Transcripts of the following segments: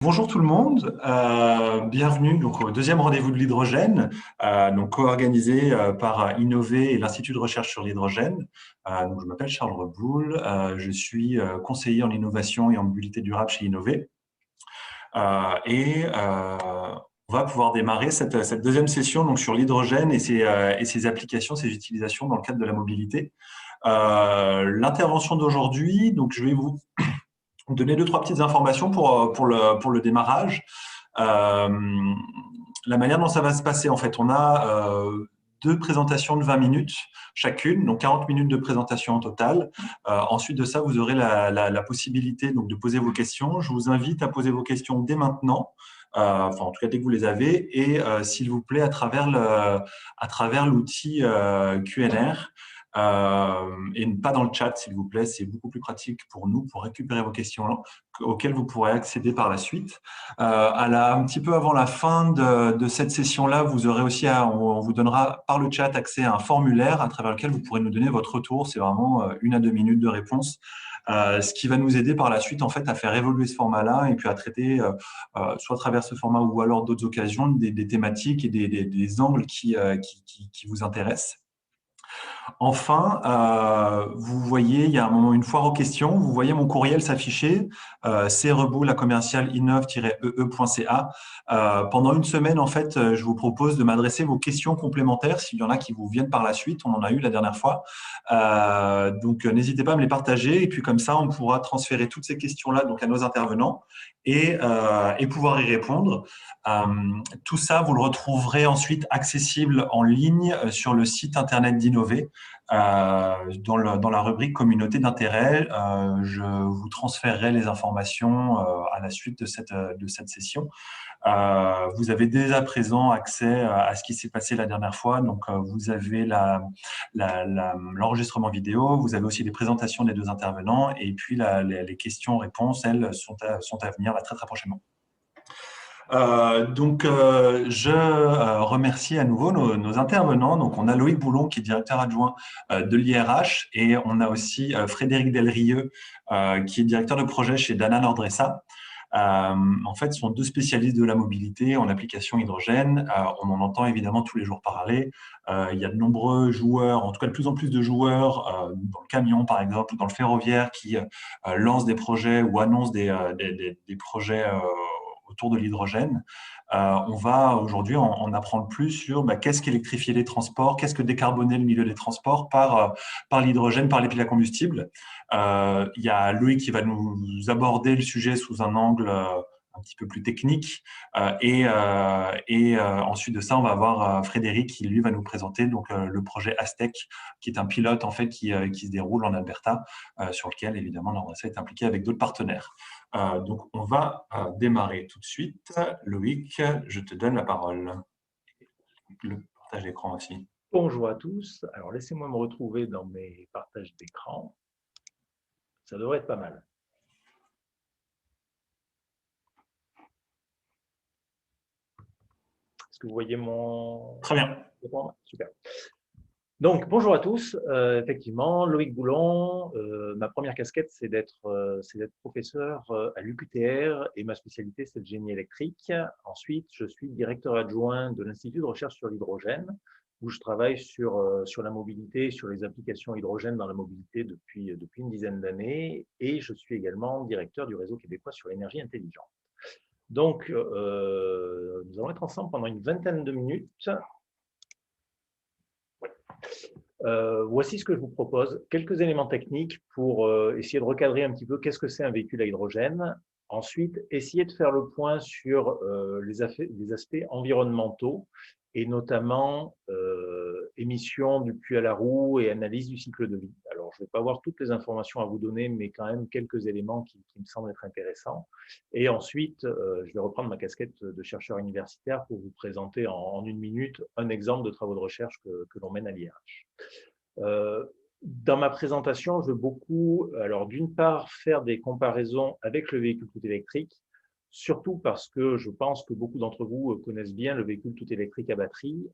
Bonjour tout le monde, bienvenue donc au deuxième rendez-vous de l'hydrogène, donc co-organisé par Innové et l'Institut de recherche sur l'hydrogène. Donc je m'appelle Charles Reboul, je suis conseiller en innovation et en mobilité durable chez Innové. On va pouvoir démarrer cette deuxième session donc sur l'hydrogène et ses applications, ses utilisations dans le cadre de la mobilité. L'intervention d'aujourd'hui, donc je vais vous donner deux, trois petites informations pour le démarrage. Euh, la manière dont ça va se passer, en fait, on a deux présentations de 20 minutes chacune, donc 40 minutes de présentation en total. Ensuite de ça, vous aurez la possibilité donc, de poser vos questions. Je vous invite à poser vos questions dès maintenant. Enfin, en tout cas, dès que vous les avez, et s'il vous plaît, à travers l'outil QNR. Et pas dans le chat, s'il vous plaît. C'est beaucoup plus pratique pour nous, pour récupérer vos questions auxquelles vous pourrez accéder par la suite. Un petit peu avant la fin de cette session-là, vous aurez aussi, on vous donnera par le chat accès à un formulaire à travers lequel vous pourrez nous donner votre retour. C'est vraiment 1 à 2 minutes de réponse. Ce qui va nous aider par la suite en fait à faire évoluer ce format-là et puis à traiter soit à travers ce format ou alors d'autres occasions des thématiques et des angles qui vous intéressent. Enfin, vous voyez, il y a un moment une foire aux questions. Vous voyez mon courriel s'afficher, creboul@innov-ee.ca. Pendant une semaine, en fait, je vous propose de m'adresser vos questions complémentaires, s'il y en a qui vous viennent par la suite. On en a eu la dernière fois. Donc, n'hésitez pas à me les partager. Et puis, comme ça, on pourra transférer toutes ces questions-là donc à nos intervenants et pouvoir y répondre. Tout ça, vous le retrouverez ensuite accessible en ligne sur le site internet d'Innové. Dans la rubrique communauté d'intérêt, je vous transférerai les informations à la suite de cette session. Vous avez dès à présent accès à ce qui s'est passé la dernière fois. Donc, vous avez l'enregistrement vidéo, vous avez aussi les présentations des deux intervenants et puis les questions-réponses, elles, sont à venir là, très, très prochainement. Je remercie à nouveau nos intervenants. Donc, on a Loïc Boulon, qui est directeur adjoint de l'IRH, et on a aussi Frédéric Delrieux, qui est directeur de projet chez Dana Nordressa. En fait, ce sont deux spécialistes de la mobilité en application hydrogène. On en entend évidemment tous les jours parler. Il y a de nombreux joueurs, en tout cas de plus en plus de joueurs, dans le camion par exemple, ou dans le ferroviaire, qui lancent des projets ou annoncent des projets autour de l'hydrogène. On va aujourd'hui en apprendre plus sur qu'est-ce qu'électrifier les transports, qu'est-ce que décarboner le milieu des transports par l'hydrogène, par les piles à combustible. Il y a Loïc qui va nous aborder le sujet sous un angle un petit peu plus technique. Ensuite de ça, on va avoir Frédéric qui, lui, va nous présenter donc, le projet Aztec, qui est un pilote en fait, qui se déroule en Alberta, sur lequel, évidemment, l'Andressa est impliqué avec d'autres partenaires. Donc, on va démarrer tout de suite. Loïc, je te donne la parole. Le partage d'écran aussi. Bonjour à tous. Alors, laissez-moi me retrouver dans mes partages d'écran. Ça devrait être pas mal. Est-ce que vous voyez mon… Très bien. Super. Donc, bonjour à tous. Effectivement, Loïc Boulon, ma première casquette, c'est d'être professeur à l'UQTR et ma spécialité, c'est le génie électrique. Ensuite, je suis directeur adjoint de l'Institut de recherche sur l'hydrogène, où je travaille sur la mobilité, sur les applications hydrogène dans la mobilité depuis une dizaine d'années. Et je suis également directeur du réseau québécois sur l'énergie intelligente. Donc, nous allons être ensemble pendant une vingtaine de minutes. Voici ce que je vous propose, quelques éléments techniques pour essayer de recadrer un petit peu qu'est-ce que c'est un véhicule à hydrogène. Ensuite, essayer de faire le point sur les aspects environnementaux et notamment émissions du puits à la roue et analyse du cycle de vie. Alors, je ne vais pas avoir toutes les informations à vous donner, mais quand même quelques éléments qui me semblent être intéressants. Et ensuite, je vais reprendre ma casquette de chercheur universitaire pour vous présenter en une minute un exemple de travaux de recherche que l'on mène à l'IRH. Dans ma présentation, je veux beaucoup, alors d'une part, faire des comparaisons avec le véhicule tout électrique surtout parce que je pense que beaucoup d'entre vous connaissent bien le véhicule tout électrique à batterie,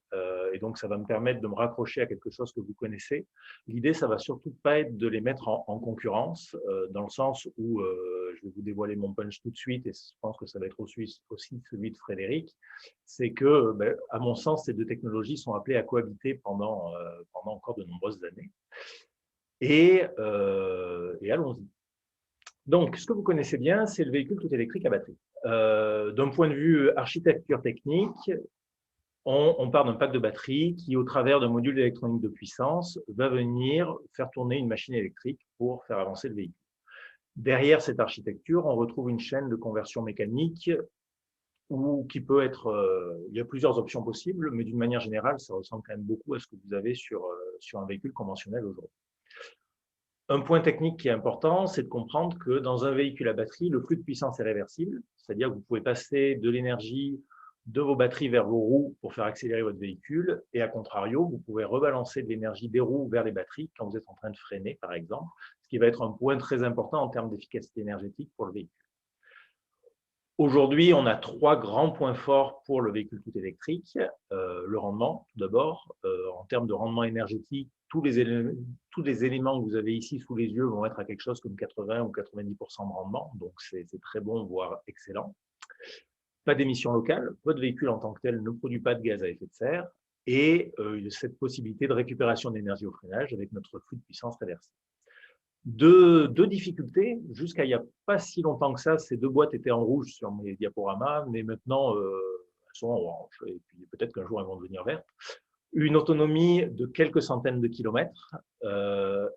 et donc ça va me permettre de me raccrocher à quelque chose que vous connaissez. L'idée, ça va surtout pas être de les mettre en concurrence, dans le sens où je vais vous dévoiler mon punch tout de suite, et je pense que ça va être aussi celui de Frédéric, c'est que, à mon sens, ces deux technologies sont appelées à cohabiter pendant encore de nombreuses années. Et allons-y. Donc, ce que vous connaissez bien, c'est le véhicule tout électrique à batterie. D'un point de vue architecture technique, on part d'un pack de batterie qui, au travers d'un module électronique de puissance, va venir faire tourner une machine électrique pour faire avancer le véhicule. Derrière cette architecture, on retrouve une chaîne de conversion mécanique qui peut être… il y a plusieurs options possibles, mais d'une manière générale, ça ressemble quand même beaucoup à ce que vous avez sur un véhicule conventionnel aujourd'hui. Un point technique qui est important, c'est de comprendre que dans un véhicule à batterie, le flux de puissance est réversible, c'est-à-dire que vous pouvez passer de l'énergie de vos batteries vers vos roues pour faire accélérer votre véhicule, et à contrario, vous pouvez rebalancer de l'énergie des roues vers les batteries quand vous êtes en train de freiner, par exemple, ce qui va être un point très important en termes d'efficacité énergétique pour le véhicule. Aujourd'hui, on a 3 grands points forts pour le véhicule tout électrique. Le rendement, tout d'abord. En termes de rendement énergétique, tous les éléments que vous avez ici sous les yeux vont être à quelque chose comme 80 ou 90% de rendement. Donc, c'est très bon, voire excellent. Pas d'émissions locales. Votre véhicule en tant que tel ne produit pas de gaz à effet de serre. Et cette possibilité de récupération d'énergie au freinage avec notre flux de puissance réversible. Deux difficultés. Jusqu'à il n'y a pas si longtemps que ça, ces deux boîtes étaient en rouge sur mes diaporamas, mais maintenant, elles sont en orange. Et puis peut-être qu'un jour, elles vont devenir vertes. Une autonomie de quelques centaines de kilomètres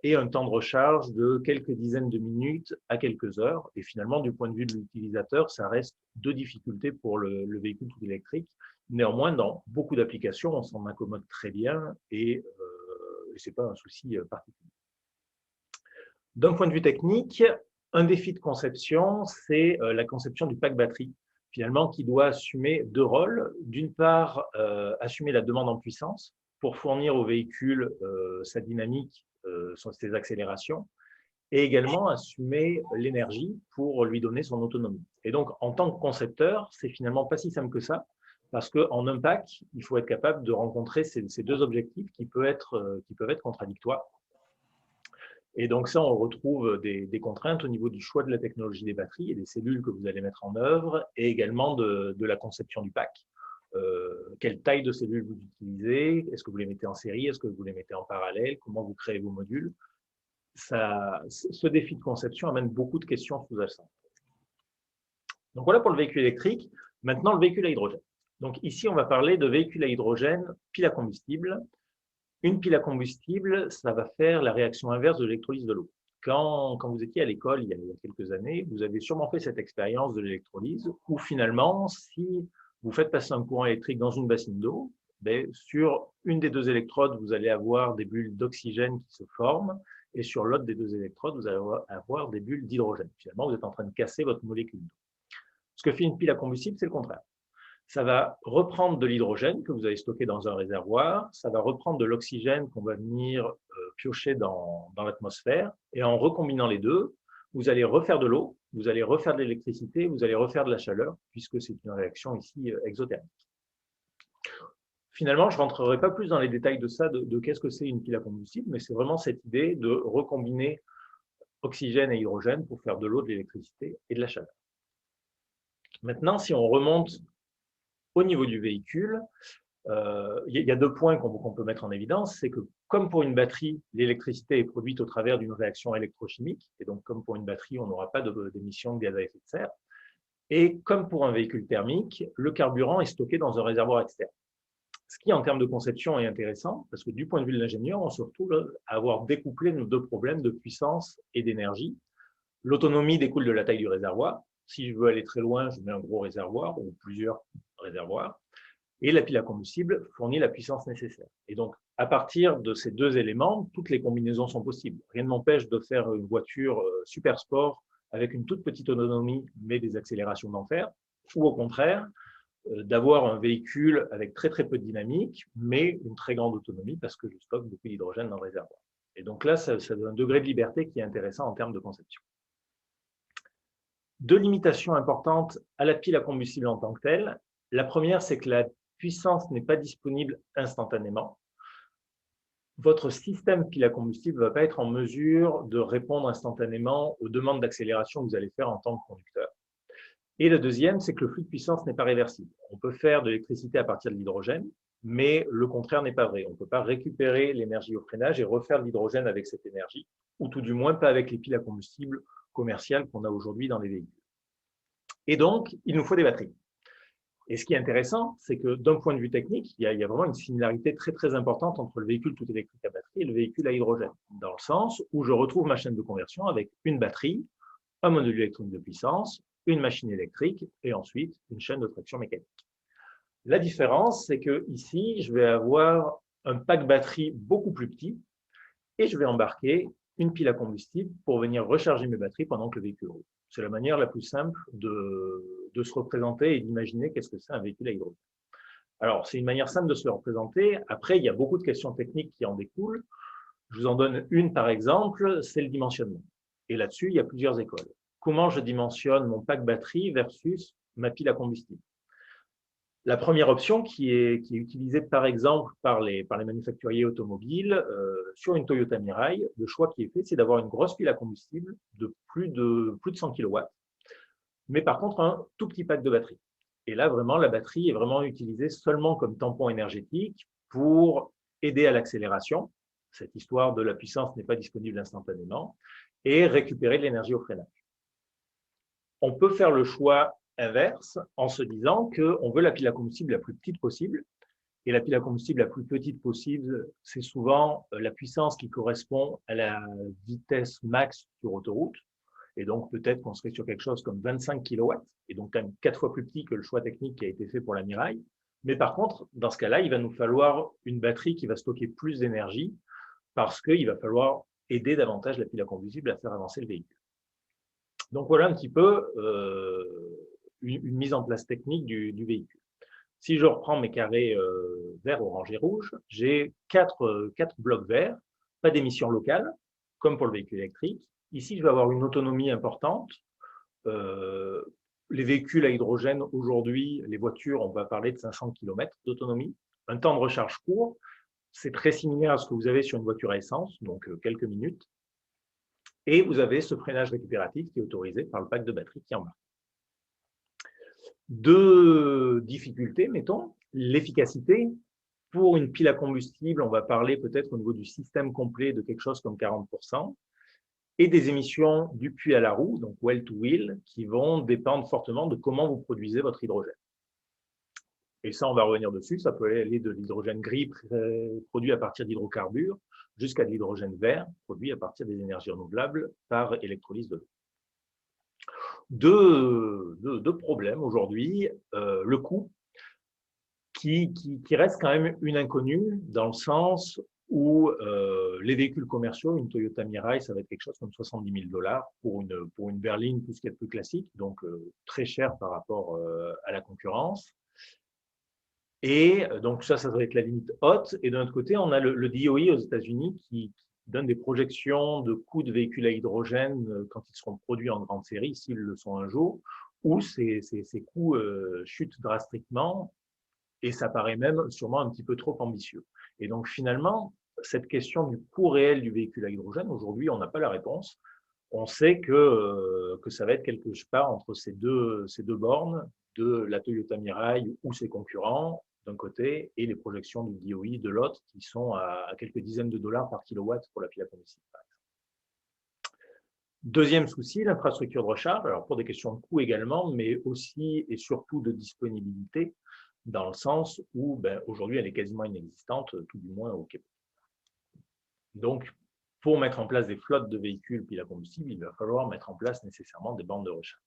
et un temps de recharge de quelques dizaines de minutes à quelques heures. Et finalement, du point de vue de l'utilisateur, ça reste deux difficultés pour le véhicule tout électrique. Néanmoins, dans beaucoup d'applications, on s'en accommode très bien et ce n'est pas un souci particulier. D'un point de vue technique, un défi de conception, c'est la conception du pack batterie, finalement, qui doit assumer deux rôles. D'une part, assumer la demande en puissance pour fournir au véhicule sa dynamique, ses accélérations, et également assumer l'énergie pour lui donner son autonomie. Et donc, en tant que concepteur, c'est finalement pas si simple que ça, parce qu'en un pack, il faut être capable de rencontrer ces deux objectifs qui peuvent être contradictoires. Et donc ça, on retrouve des contraintes au niveau du choix de la technologie des batteries et des cellules que vous allez mettre en œuvre, et également de la conception du pack. Quelle taille de cellules vous utilisez? Est-ce que vous les mettez en série? Est-ce que vous les mettez en parallèle? Comment vous créez vos modules? Ce défi de conception amène beaucoup de questions sous-jacentes. Donc voilà pour le véhicule électrique. Maintenant, le véhicule à hydrogène. Donc ici, on va parler de véhicule à hydrogène, pile à combustible. Une pile à combustible, ça va faire la réaction inverse de l'électrolyse de l'eau. Quand vous étiez à l'école il y a quelques années, vous avez sûrement fait cette expérience de l'électrolyse où finalement, si vous faites passer un courant électrique dans une bassine d'eau, sur une des deux électrodes, vous allez avoir des bulles d'oxygène qui se forment et sur l'autre des deux électrodes, vous allez avoir des bulles d'hydrogène. Finalement, vous êtes en train de casser votre molécule d'eau. Ce que fait une pile à combustible, c'est le contraire. Ça va reprendre de l'hydrogène que vous avez stocké dans un réservoir, ça va reprendre de l'oxygène qu'on va venir piocher dans l'atmosphère, et en recombinant les deux, vous allez refaire de l'eau, vous allez refaire de l'électricité, vous allez refaire de la chaleur, puisque c'est une réaction ici exothermique. Finalement, je ne rentrerai pas plus dans les détails de ça, de qu'est-ce que c'est une pile à combustible, mais c'est vraiment cette idée de recombiner oxygène et hydrogène pour faire de l'eau, de l'électricité et de la chaleur. Maintenant, si on remonte au niveau du véhicule, il y a deux points qu'on peut mettre en évidence. C'est que, comme pour une batterie, l'électricité est produite au travers d'une réaction électrochimique. Et donc, comme pour une batterie, on n'aura pas d'émissions de gaz à effet de serre. Et comme pour un véhicule thermique, le carburant est stocké dans un réservoir externe. Ce qui, en termes de conception, est intéressant, parce que du point de vue de l'ingénieur, on se retrouve à avoir découplé nos deux problèmes de puissance et d'énergie. L'autonomie découle de la taille du réservoir. Si je veux aller très loin, je mets un gros réservoir ou plusieurs réservoirs. Et la pile à combustible fournit la puissance nécessaire. Et donc, à partir de ces deux éléments, toutes les combinaisons sont possibles. Rien ne m'empêche de faire une voiture super sport avec une toute petite autonomie, mais des accélérations d'enfer, ou au contraire, d'avoir un véhicule avec très très peu de dynamique, mais une très grande autonomie parce que je stocke beaucoup d'hydrogène dans le réservoir. Et donc là, ça donne un degré de liberté qui est intéressant en termes de conception. Deux limitations importantes à la pile à combustible en tant que telle. La première, c'est que la puissance n'est pas disponible instantanément. Votre système pile à combustible ne va pas être en mesure de répondre instantanément aux demandes d'accélération que vous allez faire en tant que conducteur. Et le deuxième, c'est que le flux de puissance n'est pas réversible. On peut faire de l'électricité à partir de l'hydrogène, mais le contraire n'est pas vrai. On ne peut pas récupérer l'énergie au freinage et refaire de l'hydrogène avec cette énergie, ou tout du moins pas avec les piles à combustible commerciales qu'on a aujourd'hui dans les véhicules. Et donc, il nous faut des batteries. Et ce qui est intéressant, c'est que d'un point de vue technique, il y a vraiment une similarité très, très importante entre le véhicule tout électrique à batterie et le véhicule à hydrogène, dans le sens où je retrouve ma chaîne de conversion avec une batterie, un module électronique de puissance, une machine électrique et ensuite une chaîne de traction mécanique. La différence, c'est que ici, je vais avoir un pack batterie beaucoup plus petit et je vais embarquer une pile à combustible pour venir recharger mes batteries pendant que le véhicule roule. C'est la manière la plus simple de se représenter et d'imaginer qu'est-ce que c'est un véhicule à hydrogène. Alors, c'est une manière simple de se le représenter. Après, il y a beaucoup de questions techniques qui en découlent. Je vous en donne une, par exemple, c'est le dimensionnement. Et là-dessus, il y a plusieurs écoles. Comment je dimensionne mon pack batterie versus ma pile à combustible? La première option qui est utilisée par exemple par les manufacturiers automobiles, sur une Toyota Mirai, le choix qui est fait, c'est d'avoir une grosse pile à combustible de plus de 100 kW, mais par contre un tout petit pack de batterie. Et là, vraiment, la batterie est vraiment utilisée seulement comme tampon énergétique pour aider à l'accélération. Cette histoire de la puissance n'est pas disponible instantanément, et récupérer de l'énergie au freinage. On peut faire le choix inverse en se disant qu'on veut la pile à combustible la plus petite possible. Et la pile à combustible la plus petite possible, c'est souvent la puissance qui correspond à la vitesse max sur autoroute. Et donc, peut-être qu'on serait sur quelque chose comme 25 kW, et donc quand même 4 fois plus petit que le choix technique qui a été fait pour la Mirai. Mais par contre, dans ce cas-là, il va nous falloir une batterie qui va stocker plus d'énergie parce qu'il va falloir aider davantage la pile à combustible à faire avancer le véhicule. Donc, voilà un petit peu une mise en place technique du véhicule. Si je reprends mes carrés vert, orange et rouge, j'ai quatre blocs verts, pas d'émissions locales, comme pour le véhicule électrique. Ici, je vais avoir une autonomie importante. Les véhicules à hydrogène, aujourd'hui, les voitures, on va parler de 500 km d'autonomie. Un temps de recharge court, c'est très similaire à ce que vous avez sur une voiture à essence, donc quelques minutes. Et vous avez ce freinage récupératif qui est autorisé par le pack de batterie qui embarque. Deux difficultés, mettons, l'efficacité. Pour une pile à combustible, on va parler peut-être au niveau du système complet de quelque chose comme 40%, et des émissions du puits à la roue, donc well to wheel, qui vont dépendre fortement de comment vous produisez votre hydrogène. Et ça, on va revenir dessus, ça peut aller de l'hydrogène gris produit à partir d'hydrocarbures jusqu'à de l'hydrogène vert produit à partir des énergies renouvelables par électrolyse de l'eau. Deux problèmes aujourd'hui. Le coût, qui reste quand même une inconnue, dans le sens où les véhicules commerciaux, une Toyota Mirai, ça va être quelque chose comme 70 000 $ pour une berline, tout ce qui est plus classique, donc très cher par rapport à la concurrence. Et donc ça va être la limite haute. Et d'un autre côté, on a le DOE aux États-Unis qui donne des projections de coûts de véhicules à hydrogène quand ils seront produits en grande série, s'ils le sont un jour, où ces coûts chutent drastiquement, et ça paraît même sûrement un petit peu trop ambitieux. Et donc finalement, cette question du coût réel du véhicule à hydrogène, aujourd'hui, on n'a pas la réponse. On sait que ça va être quelque part entre ces deux bornes, de la Toyota Mirai ou ses concurrents d'un côté, et les projections du DOE de l'autre, qui sont à quelques dizaines de dollars par kilowatt pour la pile à combustible. Deuxième souci, l'infrastructure de recharge, alors pour des questions de coût également, mais aussi et surtout de disponibilité, dans le sens où aujourd'hui elle est quasiment inexistante, tout du moins au Québec. Donc, pour mettre en place des flottes de véhicules piles à combustible, il va falloir mettre en place nécessairement des bornes de recharge.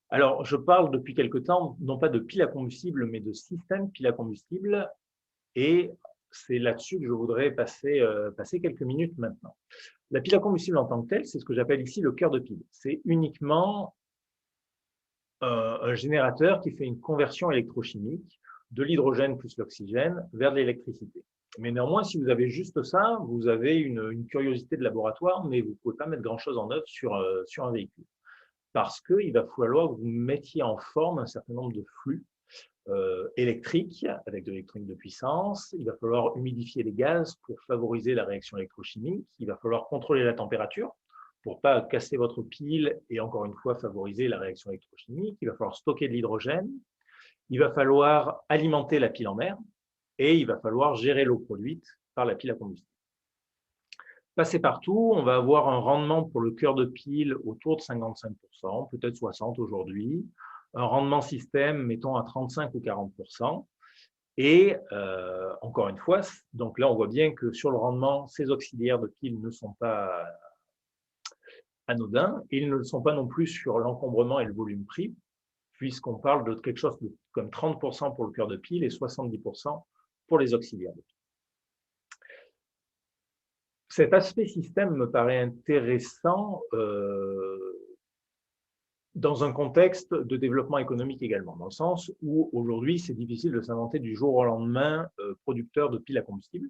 Alors, je parle depuis quelque temps, non pas de piles à combustible, mais de système piles à combustible, et c'est là-dessus que je voudrais passer quelques minutes maintenant. La pile à combustible en tant que telle, c'est ce que j'appelle ici le cœur de pile. C'est uniquement un générateur qui fait une conversion électrochimique de l'hydrogène plus l'oxygène vers de l'électricité. Mais néanmoins, si vous avez juste ça, vous avez une curiosité de laboratoire, mais vous ne pouvez pas mettre grand-chose en œuvre sur un véhicule. parce qu'il va falloir que vous mettiez en forme un certain nombre de flux électriques avec de l'électronique de puissance. Il va falloir humidifier les gaz pour favoriser la réaction électrochimique. Il va falloir contrôler la température pour ne pas casser votre pile et encore une fois favoriser la réaction électrochimique. Il va falloir stocker de l'hydrogène. Il va falloir alimenter la pile en mer et il va falloir gérer l'eau produite par la pile à combustible. Passer partout, on va avoir un rendement pour le cœur de pile autour de 55%, peut-être 60% aujourd'hui, un rendement système, mettons, à 35 ou 40%. Et encore une fois, donc là, on voit bien que sur le rendement, ces auxiliaires de pile ne sont pas anodins, et ils ne le sont pas non plus sur l'encombrement et le volume pris, puisqu'on parle de quelque chose comme 30% pour le cœur de pile et 70% pour les auxiliaires de pile. Cet aspect système me paraît intéressant dans un contexte de développement économique également, dans le sens où aujourd'hui, c'est difficile de s'inventer du jour au lendemain producteur de piles à combustible.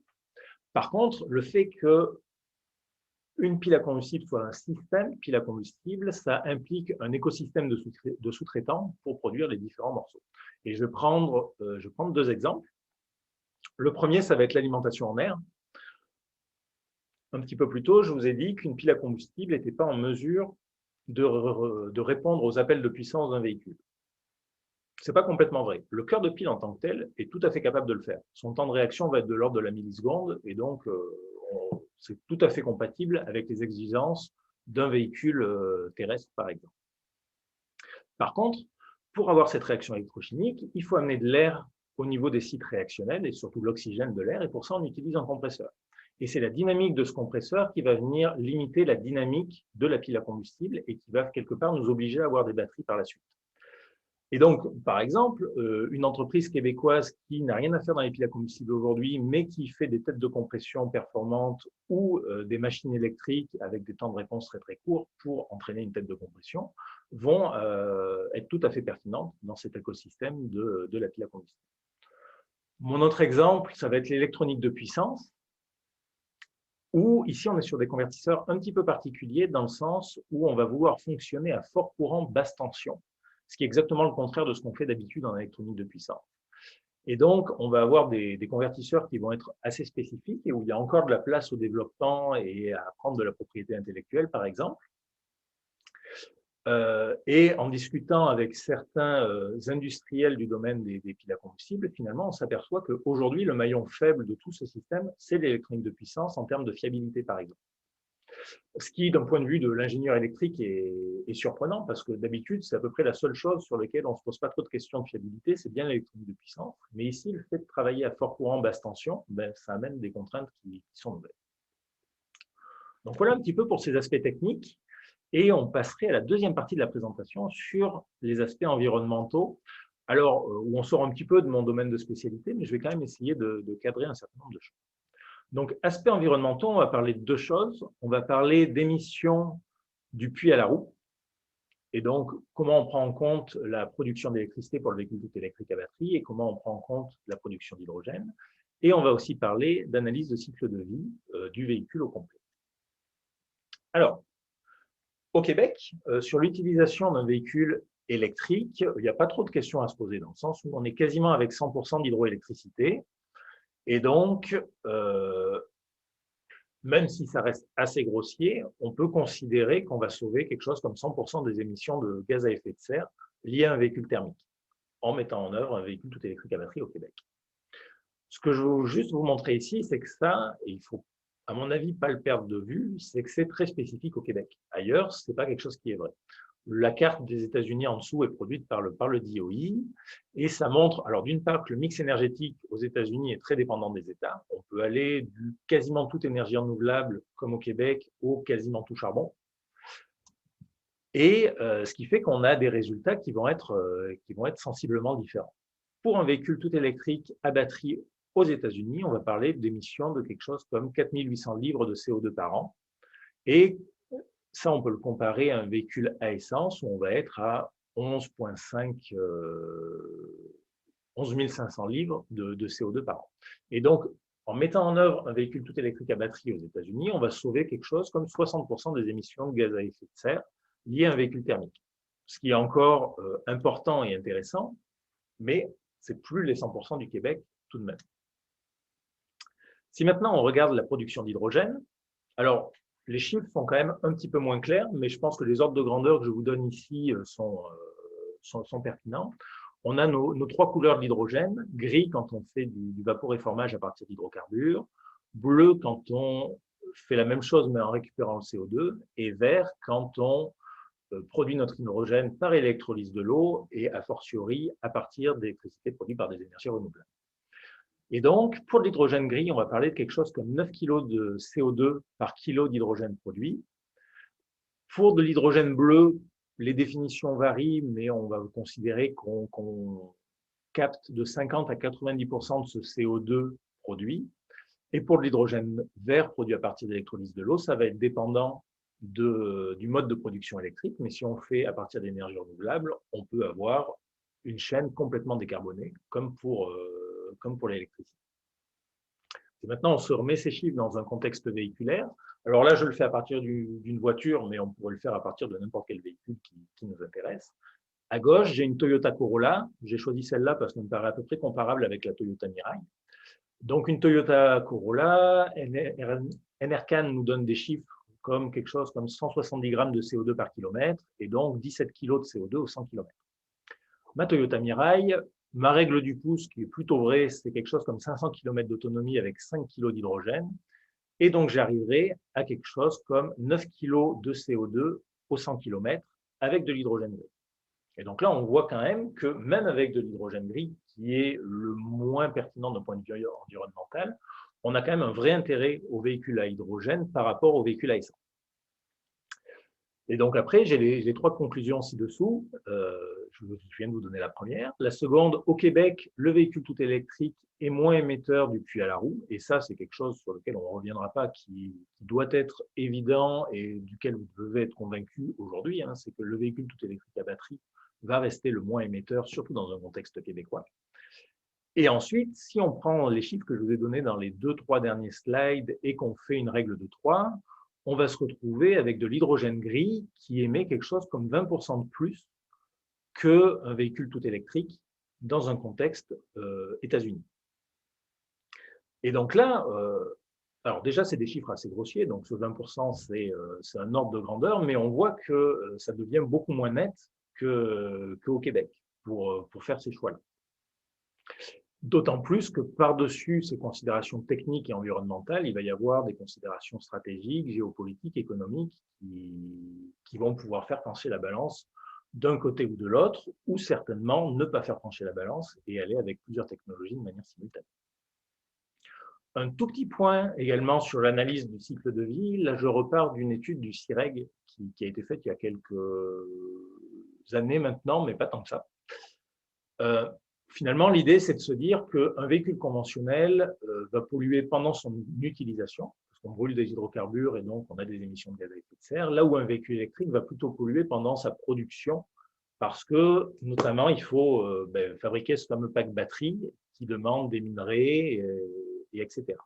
Par contre, le fait qu'une pile à combustible soit un système pile à combustible, ça implique un écosystème de sous-traitants pour produire les différents morceaux. Et je vais prendre deux exemples. Le premier, ça va être l'alimentation en air. Un petit peu plus tôt, je vous ai dit qu'une pile à combustible n'était pas en mesure de répondre aux appels de puissance d'un véhicule. Ce n'est pas complètement vrai. Le cœur de pile en tant que tel est tout à fait capable de le faire. Son temps de réaction va être de l'ordre de la milliseconde et donc c'est tout à fait compatible avec les exigences d'un véhicule terrestre, par exemple. Par contre, pour avoir cette réaction électrochimique, il faut amener de l'air au niveau des sites réactionnels et surtout l'oxygène de l'air, et pour ça, on utilise un compresseur. Et c'est la dynamique de ce compresseur qui va venir limiter la dynamique de la pile à combustible et qui va quelque part nous obliger à avoir des batteries par la suite. Et donc, par exemple, une entreprise québécoise qui n'a rien à faire dans les piles à combustible aujourd'hui, mais qui fait des têtes de compression performantes ou des machines électriques avec des temps de réponse très très courts pour entraîner une tête de compression, vont être tout à fait pertinentes dans cet écosystème de la pile à combustible. Mon autre exemple, ça va être l'électronique de puissance, où ici on est sur des convertisseurs un petit peu particuliers dans le sens où on va vouloir fonctionner à fort courant basse tension, ce qui est exactement le contraire de ce qu'on fait d'habitude en électronique de puissance. Et donc, on va avoir des convertisseurs qui vont être assez spécifiques et où il y a encore de la place au développement et à prendre de la propriété intellectuelle, par exemple. Et en discutant avec certains industriels du domaine des piles à combustible, finalement, on s'aperçoit qu'aujourd'hui, le maillon faible de tout ce système, c'est l'électronique de puissance en termes de fiabilité, par exemple. Ce qui, d'un point de vue de l'ingénieur électrique, est surprenant, parce que d'habitude, c'est à peu près la seule chose sur laquelle on ne se pose pas trop de questions de fiabilité, c'est bien l'électronique de puissance. Mais ici, le fait de travailler à fort courant, basse tension, ça amène des contraintes qui sont nouvelles. Donc voilà un petit peu pour ces aspects techniques. Et on passerait à la deuxième partie de la présentation sur les aspects environnementaux. Alors, où on sort un petit peu de mon domaine de spécialité, mais je vais quand même essayer de cadrer un certain nombre de choses. Donc, aspects environnementaux, on va parler de deux choses. On va parler d'émissions du puits à la roue. Et donc, comment on prend en compte la production d'électricité pour le véhicule tout électrique à batterie et comment on prend en compte la production d'hydrogène. Et on va aussi parler d'analyse de cycle de vie du véhicule au complet. Alors, au Québec, sur l'utilisation d'un véhicule électrique, il n'y a pas trop de questions à se poser dans le sens où on est quasiment avec 100% d'hydroélectricité. Et donc, même si ça reste assez grossier, on peut considérer qu'on va sauver quelque chose comme 100% des émissions de gaz à effet de serre liées à un véhicule thermique, en mettant en œuvre un véhicule tout électrique à batterie au Québec. Ce que je veux juste vous montrer ici, c'est que ça, et il faut, à mon avis, pas le perdre de vue, c'est que c'est très spécifique au Québec. Ailleurs, ce n'est pas quelque chose qui est vrai. La carte des États-Unis en dessous est produite par le DOE et ça montre, alors d'une part, que le mix énergétique aux États-Unis est très dépendant des États. On peut aller du quasiment toute énergie renouvelable, comme au Québec, au quasiment tout charbon. Et ce qui fait qu'on a des résultats qui vont être sensiblement différents. Pour un véhicule tout électrique à batterie aux États-Unis, on va parler d'émissions de quelque chose comme 4800 livres de CO2 par an. Et ça, on peut le comparer à un véhicule à essence où on va être à 11 500 livres de CO2 par an. Et donc, en mettant en œuvre un véhicule tout électrique à batterie aux États-Unis, on va sauver quelque chose comme 60% des émissions de gaz à effet de serre liées à un véhicule thermique. ce qui est encore important et intéressant, mais c'est plus les 100% du Québec tout de même. Si maintenant on regarde la production d'hydrogène, alors les chiffres sont quand même un petit peu moins clairs, mais je pense que les ordres de grandeur que je vous donne ici sont pertinents. On a nos trois couleurs de l'hydrogène: gris quand on fait du vaporéformage à partir d'hydrocarbures, bleu quand on fait la même chose mais en récupérant le CO2, et vert quand on produit notre hydrogène par électrolyse de l'eau et a fortiori à partir d'électricité produite par des énergies renouvelables. Et donc, pour l'hydrogène gris, on va parler de quelque chose comme 9 kg de CO2 par kilo d'hydrogène produit. Pour de l'hydrogène bleu, les définitions varient, mais on va considérer qu'on capte de 50 à 90% de ce CO2 produit. Et pour de l'hydrogène vert produit à partir d'électrolyse de l'eau, ça va être dépendant du mode de production électrique, mais si on fait à partir d'énergie renouvelable, on peut avoir une chaîne complètement décarbonée, comme pour l'électricité. Et maintenant, on se remet ces chiffres dans un contexte véhiculaire. Alors là, je le fais à partir d'une voiture, mais on pourrait le faire à partir de n'importe quel véhicule qui nous intéresse. À gauche, j'ai une Toyota Corolla. J'ai choisi celle-là parce qu'elle me paraît à peu près comparable avec la Toyota Mirai. Donc, une Toyota Corolla, Enercan nous donne des chiffres comme quelque chose comme 170 grammes de CO2 par kilomètre et donc 17 kg de CO2 au 100 km. Ma Toyota Mirai, ma règle du pouce, qui est plutôt vraie, c'est quelque chose comme 500 km d'autonomie avec 5 kg d'hydrogène. Et donc, j'arriverai à quelque chose comme 9 kg de CO2 au 100 km avec de l'hydrogène gris. Et donc là, on voit quand même que même avec de l'hydrogène gris, qui est le moins pertinent d'un point de vue environnemental, on a quand même un vrai intérêt aux véhicules à hydrogène par rapport aux véhicules à essence. Et donc après, j'ai les trois conclusions ci-dessous. Je viens de vous donner la première. La seconde, au Québec, le véhicule tout électrique est moins émetteur du puits à la roue. Et ça, c'est quelque chose sur lequel on ne reviendra pas, qui doit être évident et duquel vous devez être convaincu aujourd'hui. C'est que le véhicule tout électrique à batterie va rester le moins émetteur, surtout dans un contexte québécois. Et ensuite, si on prend les chiffres que je vous ai donnés dans les 2-3 derniers slides et qu'on fait une règle de 3, on va se retrouver avec de l'hydrogène gris qui émet quelque chose comme 20% de plus qu'un véhicule tout électrique dans un contexte États-Unis. Et donc là, alors déjà, c'est des chiffres assez grossiers, donc ce 20%, c'est un ordre de grandeur, mais on voit que ça devient beaucoup moins net qu'au Québec pour faire ces choix-là. D'autant plus que par-dessus ces considérations techniques et environnementales, il va y avoir des considérations stratégiques, géopolitiques, économiques qui vont pouvoir faire pencher la balance d'un côté ou de l'autre, ou certainement ne pas faire pencher la balance et aller avec plusieurs technologies de manière simultanée. Un tout petit point également sur l'analyse du cycle de vie. Là, je repars d'une étude du CIREG qui a été faite il y a quelques années maintenant, mais pas tant que ça. Finalement, l'idée, c'est de se dire qu'un véhicule conventionnel va polluer pendant son utilisation, parce qu'on brûle des hydrocarbures et donc on a des émissions de gaz à effet de serre, là où un véhicule électrique va plutôt polluer pendant sa production, parce que, notamment, il faut fabriquer ce fameux pack batterie qui demande des minerais, et etc.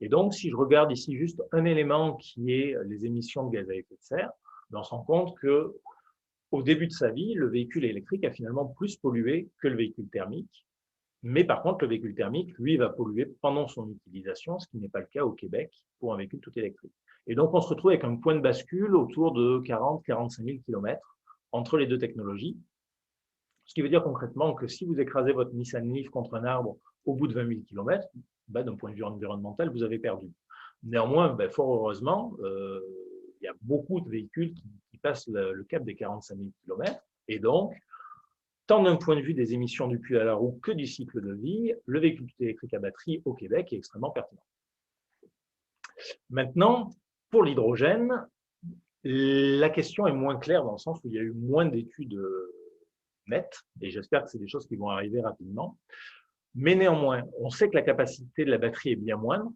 Et donc, si je regarde ici juste un élément qui est les émissions de gaz à effet de serre, on se rend compte que au début de sa vie, le véhicule électrique a finalement plus pollué que le véhicule thermique. Mais par contre, le véhicule thermique, lui, va polluer pendant son utilisation, ce qui n'est pas le cas au Québec pour un véhicule tout électrique. Et donc, on se retrouve avec un point de bascule autour de 40-45 000 km entre les deux technologies. Ce qui veut dire concrètement que si vous écrasez votre Nissan Leaf contre un arbre au bout de 20 000 km, d'un point de vue environnemental, vous avez perdu. Néanmoins, fort heureusement, il y a beaucoup de véhicules qui passent le cap des 45 000 km. Et donc, tant d'un point de vue des émissions du puits à la roue que du cycle de vie, le véhicule électrique à batterie au Québec est extrêmement pertinent. Maintenant, pour l'hydrogène, la question est moins claire dans le sens où il y a eu moins d'études nettes, et j'espère que c'est des choses qui vont arriver rapidement. Mais néanmoins, on sait que la capacité de la batterie est bien moindre,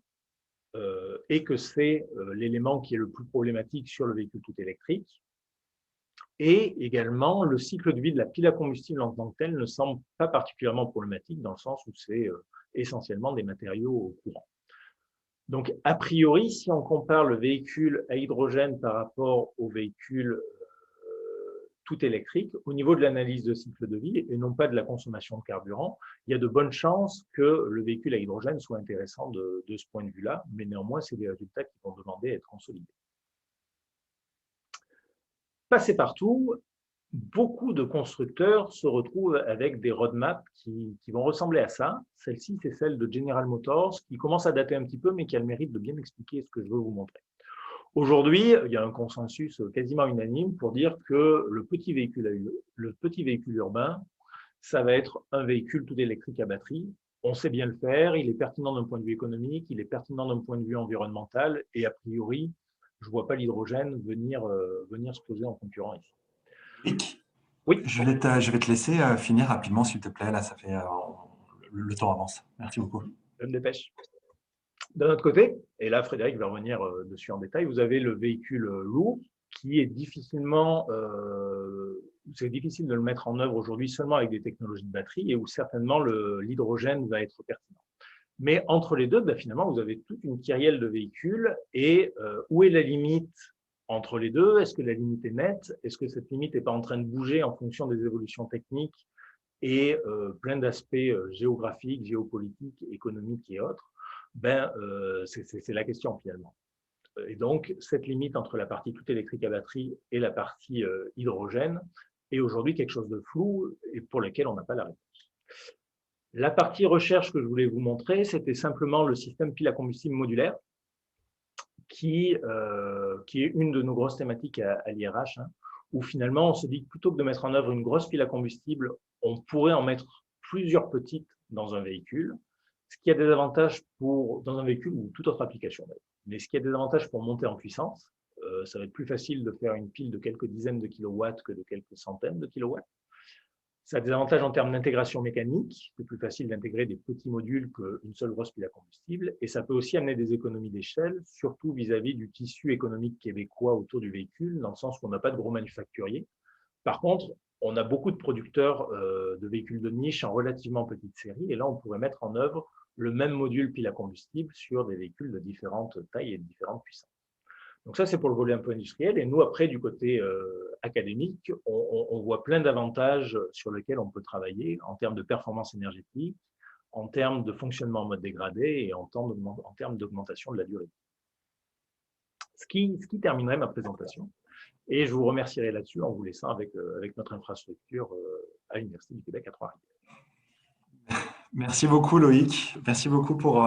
et que c'est l'élément qui est le plus problématique sur le véhicule tout électrique. Et également, le cycle de vie de la pile à combustible en tant que tel ne semble pas particulièrement problématique dans le sens où c'est essentiellement des matériaux courants. Donc, a priori, si on compare le véhicule à hydrogène par rapport au véhicule tout électrique au niveau de l'analyse de cycle de vie et non pas de la consommation de carburant. Il y a de bonnes chances que le véhicule à hydrogène soit intéressant de ce point de vue-là, mais néanmoins, c'est des résultats qui vont demander à être consolidés. Passé partout, beaucoup de constructeurs se retrouvent avec des roadmaps qui vont ressembler à ça. Celle-ci, c'est celle de General Motors, qui commence à dater un petit peu, mais qui a le mérite de bien expliquer ce que je veux vous montrer. Aujourd'hui, il y a un consensus quasiment unanime pour dire que le petit véhicule urbain, ça va être un véhicule tout électrique à batterie. On sait bien le faire, il est pertinent d'un point de vue économique, il est pertinent d'un point de vue environnemental, et a priori, je ne vois pas l'hydrogène venir se poser en concurrent ici. Loïc, Oui, je vais te laisser finir rapidement, s'il te plaît. Là, ça fait le temps avance. Merci beaucoup. je me dépêche. D'un autre côté, et là Frédéric va revenir dessus en détail, vous avez le véhicule lourd qui est c'est difficile de le mettre en œuvre aujourd'hui seulement avec des technologies de batterie et où certainement l'hydrogène va être pertinent. Mais entre les deux, finalement, vous avez toute une kyrielle de véhicules et où est la limite entre les deux? Est-ce que la limite est nette? Est-ce que cette limite n'est pas en train de bouger en fonction des évolutions techniques et plein d'aspects géographiques, géopolitiques, économiques et autres? C'est la question finalement. Et donc, cette limite entre la partie tout électrique à batterie et la partie hydrogène est aujourd'hui quelque chose de flou et pour lequel on n'a pas la réponse. La partie recherche que je voulais vous montrer, c'était simplement le système pile à combustible modulaire, qui est une de nos grosses thématiques à l'IRH, hein, où finalement on se dit que plutôt que de mettre en œuvre une grosse pile à combustible, on pourrait en mettre plusieurs petites dans un véhicule, ce qui a des avantages dans un véhicule ou toute autre application. Mais ce qui a des avantages pour monter en puissance, ça va être plus facile de faire une pile de quelques dizaines de kilowatts que de quelques centaines de kilowatts. Ça a des avantages en termes d'intégration mécanique, c'est plus facile d'intégrer des petits modules qu'une seule grosse pile à combustible, et ça peut aussi amener des économies d'échelle, surtout vis-à-vis du tissu économique québécois autour du véhicule, dans le sens où on n'a pas de gros manufacturiers. Par contre, on a beaucoup de producteurs de véhicules de niche en relativement petite série, et là, on pourrait mettre en œuvre le même module pile à combustible sur des véhicules de différentes tailles et de différentes puissances. Donc ça, c'est pour le volet un peu industriel. Et nous, après, du côté académique, on voit plein d'avantages sur lesquels on peut travailler en termes de performance énergétique, en termes de fonctionnement en mode dégradé et en termes d'augmentation de la durée. Ce qui terminerait ma présentation. Et je vous remercierai là-dessus en vous laissant avec notre infrastructure à l'Université du Québec à Trois-Rivières. Merci beaucoup Loïc, merci beaucoup pour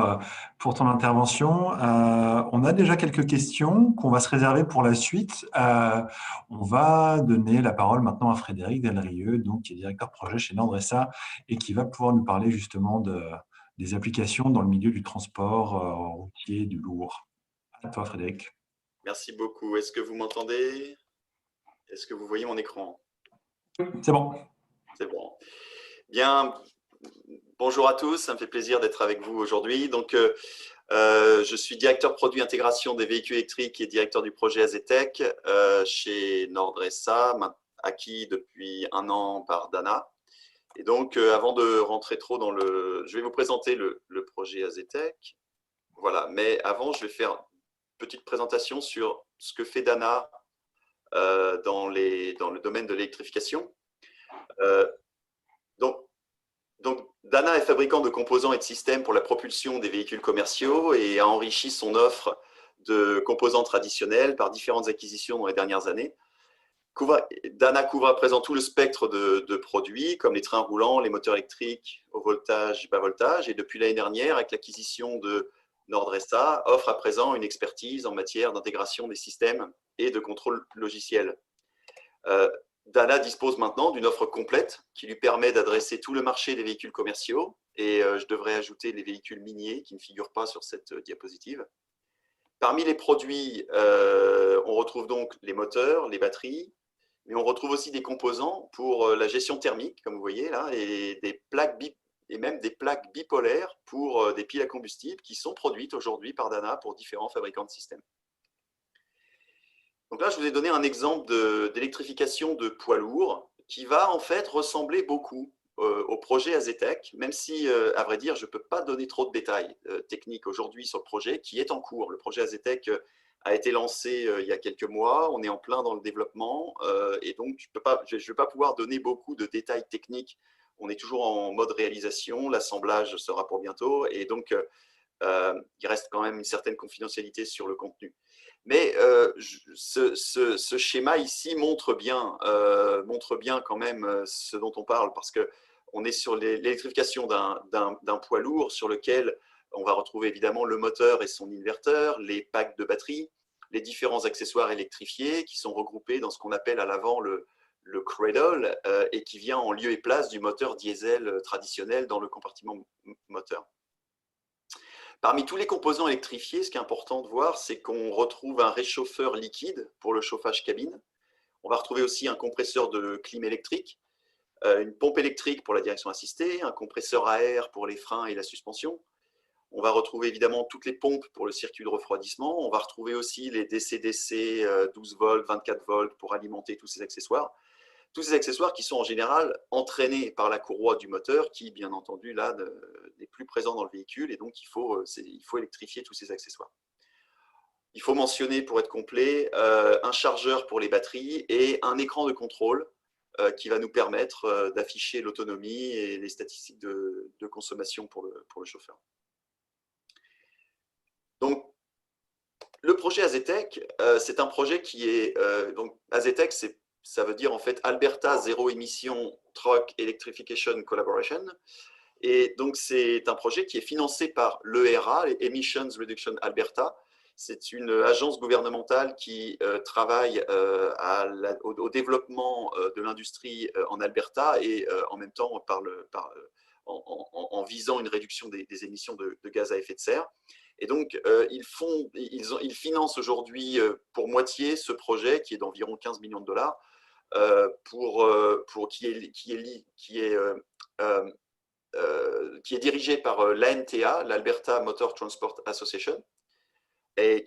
ton intervention. On a déjà quelques questions qu'on va se réserver pour la suite. On va donner la parole maintenant à Frédéric Delrieux, donc, qui est directeur projet chez Nordresa et qui va pouvoir nous parler justement des applications dans le milieu du transport routier du lourd. À toi Frédéric. Merci beaucoup. Est-ce que vous m'entendez? Est-ce que vous voyez mon écran? C'est bon. C'est bon. Bien. Bonjour à tous, ça me fait plaisir d'être avec vous aujourd'hui. Donc, je suis directeur produit intégration des véhicules électriques et directeur du projet AZTech chez Nordresa, acquis depuis 1 an par Dana. Et donc, avant de rentrer trop dans je vais vous présenter le projet AZTech. Voilà, mais avant, je vais faire une petite présentation sur ce que fait Dana dans le domaine de l'électrification. Donc, Dana est fabricant de composants et de systèmes pour la propulsion des véhicules commerciaux et a enrichi son offre de composants traditionnels par différentes acquisitions dans les dernières années. Dana couvre à présent tout le spectre de produits, comme les trains roulants, les moteurs électriques, haut voltage, bas voltage, et depuis l'année dernière, avec l'acquisition de Nordresa, offre à présent une expertise en matière d'intégration des systèmes et de contrôle logiciel. Dana dispose maintenant d'une offre complète qui lui permet d'adresser tout le marché des véhicules commerciaux et je devrais ajouter les véhicules miniers qui ne figurent pas sur cette diapositive. Parmi les produits, on retrouve donc les moteurs, les batteries, mais on retrouve aussi des composants pour la gestion thermique, comme vous voyez là, et même des plaques bipolaires pour des piles à combustible qui sont produites aujourd'hui par Dana pour différents fabricants de systèmes. Donc là, je vous ai donné un exemple d'électrification de poids lourd qui va en fait ressembler beaucoup au projet AZTech, même si, à vrai dire, je ne peux pas donner trop de détails techniques aujourd'hui sur le projet qui est en cours. Le projet AZTech a été lancé il y a quelques mois. On est en plein dans le développement et donc je ne vais pas pouvoir donner beaucoup de détails techniques. On est toujours en mode réalisation, l'assemblage sera pour bientôt et donc il reste quand même une certaine confidentialité sur le contenu. Mais ce schéma ici montre bien quand même ce dont on parle, parce qu'on est sur l'électrification d'un poids lourd sur lequel on va retrouver évidemment le moteur et son inverteur, les packs de batterie, les différents accessoires électrifiés qui sont regroupés dans ce qu'on appelle à l'avant le cradle et qui vient en lieu et place du moteur diesel traditionnel dans le compartiment moteur. Parmi tous les composants électrifiés, ce qui est important de voir, c'est qu'on retrouve un réchauffeur liquide pour le chauffage cabine. On va retrouver aussi un compresseur de clim électrique, une pompe électrique pour la direction assistée, un compresseur à air pour les freins et la suspension. On va retrouver évidemment toutes les pompes pour le circuit de refroidissement. On va retrouver aussi les DC-DC 12 volts, 24 volts pour alimenter tous ces accessoires. Tous ces accessoires qui sont en général entraînés par la courroie du moteur qui, bien entendu, là, n'est plus présent dans le véhicule et donc il faut électrifier tous ces accessoires. Il faut mentionner, pour être complet, un chargeur pour les batteries et un écran de contrôle qui va nous permettre d'afficher l'autonomie et les statistiques de consommation pour le chauffeur. Donc, le projet AZETEC, c'est un projet qui est… donc, AZETEC, ça veut dire en fait Alberta Zero Emission Truck Electrification Collaboration. Et donc, c'est un projet qui est financé par l'ERA, les Emissions Reduction Alberta. C'est une agence gouvernementale qui travaille au développement de l'industrie en Alberta et en même temps en visant une réduction des émissions de gaz à effet de serre. Et donc, ils financent aujourd'hui pour moitié ce projet qui est d'environ 15 millions de dollars qui est dirigé par l'AMTA, l'Alberta Motor Transport Association, et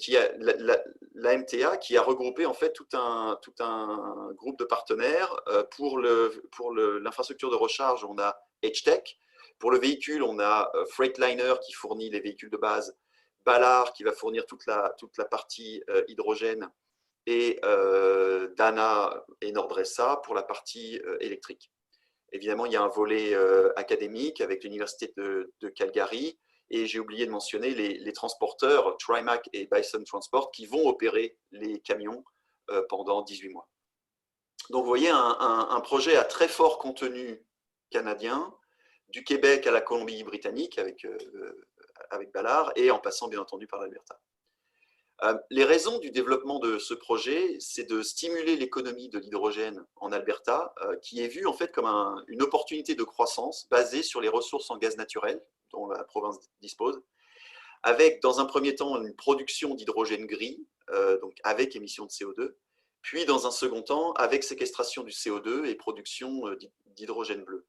l'AMTA qui a regroupé en fait tout un groupe de partenaires. Pour l'infrastructure de recharge, on a H-Tech. Pour le véhicule, on a Freightliner qui fournit les véhicules de base, Ballard qui va fournir toute la partie hydrogène, et Dana et Nordressa pour la partie électrique. Évidemment, il y a un volet académique avec l'université de Calgary, et j'ai oublié de mentionner les transporteurs Trimac et Bison Transport qui vont opérer les camions pendant 18 mois. Donc vous voyez un projet à très fort contenu canadien, du Québec à la Colombie-Britannique avec Ballard, et en passant bien entendu par l'Alberta. Les raisons du développement de ce projet, c'est de stimuler l'économie de l'hydrogène en Alberta, qui est vue en fait comme une opportunité de croissance basée sur les ressources en gaz naturel dont la province dispose, avec dans un premier temps une production d'hydrogène gris, donc avec émission de CO2, puis dans un second temps avec séquestration du CO2 et production d'hydrogène bleu.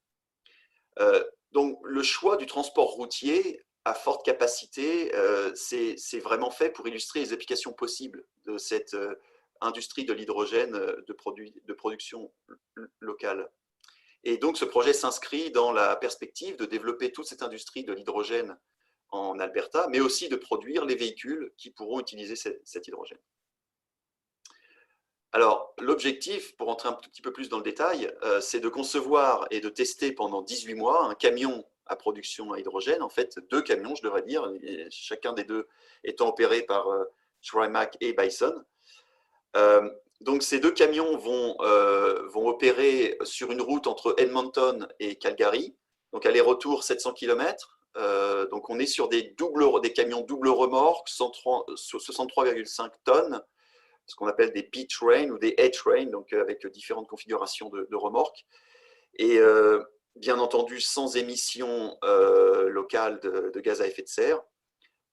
Donc le choix du transport routier à forte capacité, c'est vraiment fait pour illustrer les applications possibles de cette industrie de l'hydrogène de production locale. Et donc ce projet s'inscrit dans la perspective de développer toute cette industrie de l'hydrogène en Alberta, mais aussi de produire les véhicules qui pourront utiliser cet hydrogène. Alors, l'objectif, pour entrer un petit peu plus dans le détail, c'est de concevoir et de tester pendant 18 mois un camion à production à hydrogène, en fait 2 camions, je devrais dire, chacun des 2 étant opéré par Trimac et Bison. Donc ces 2 camions vont opérer sur une route entre Edmonton et Calgary, donc aller-retour 700 km. Donc on est sur des camions double remorque, 63,5 tonnes, ce qu'on appelle des B-Train ou des A-Train, donc avec différentes configurations de remorques. Et bien entendu, sans émissions locales de gaz à effet de serre.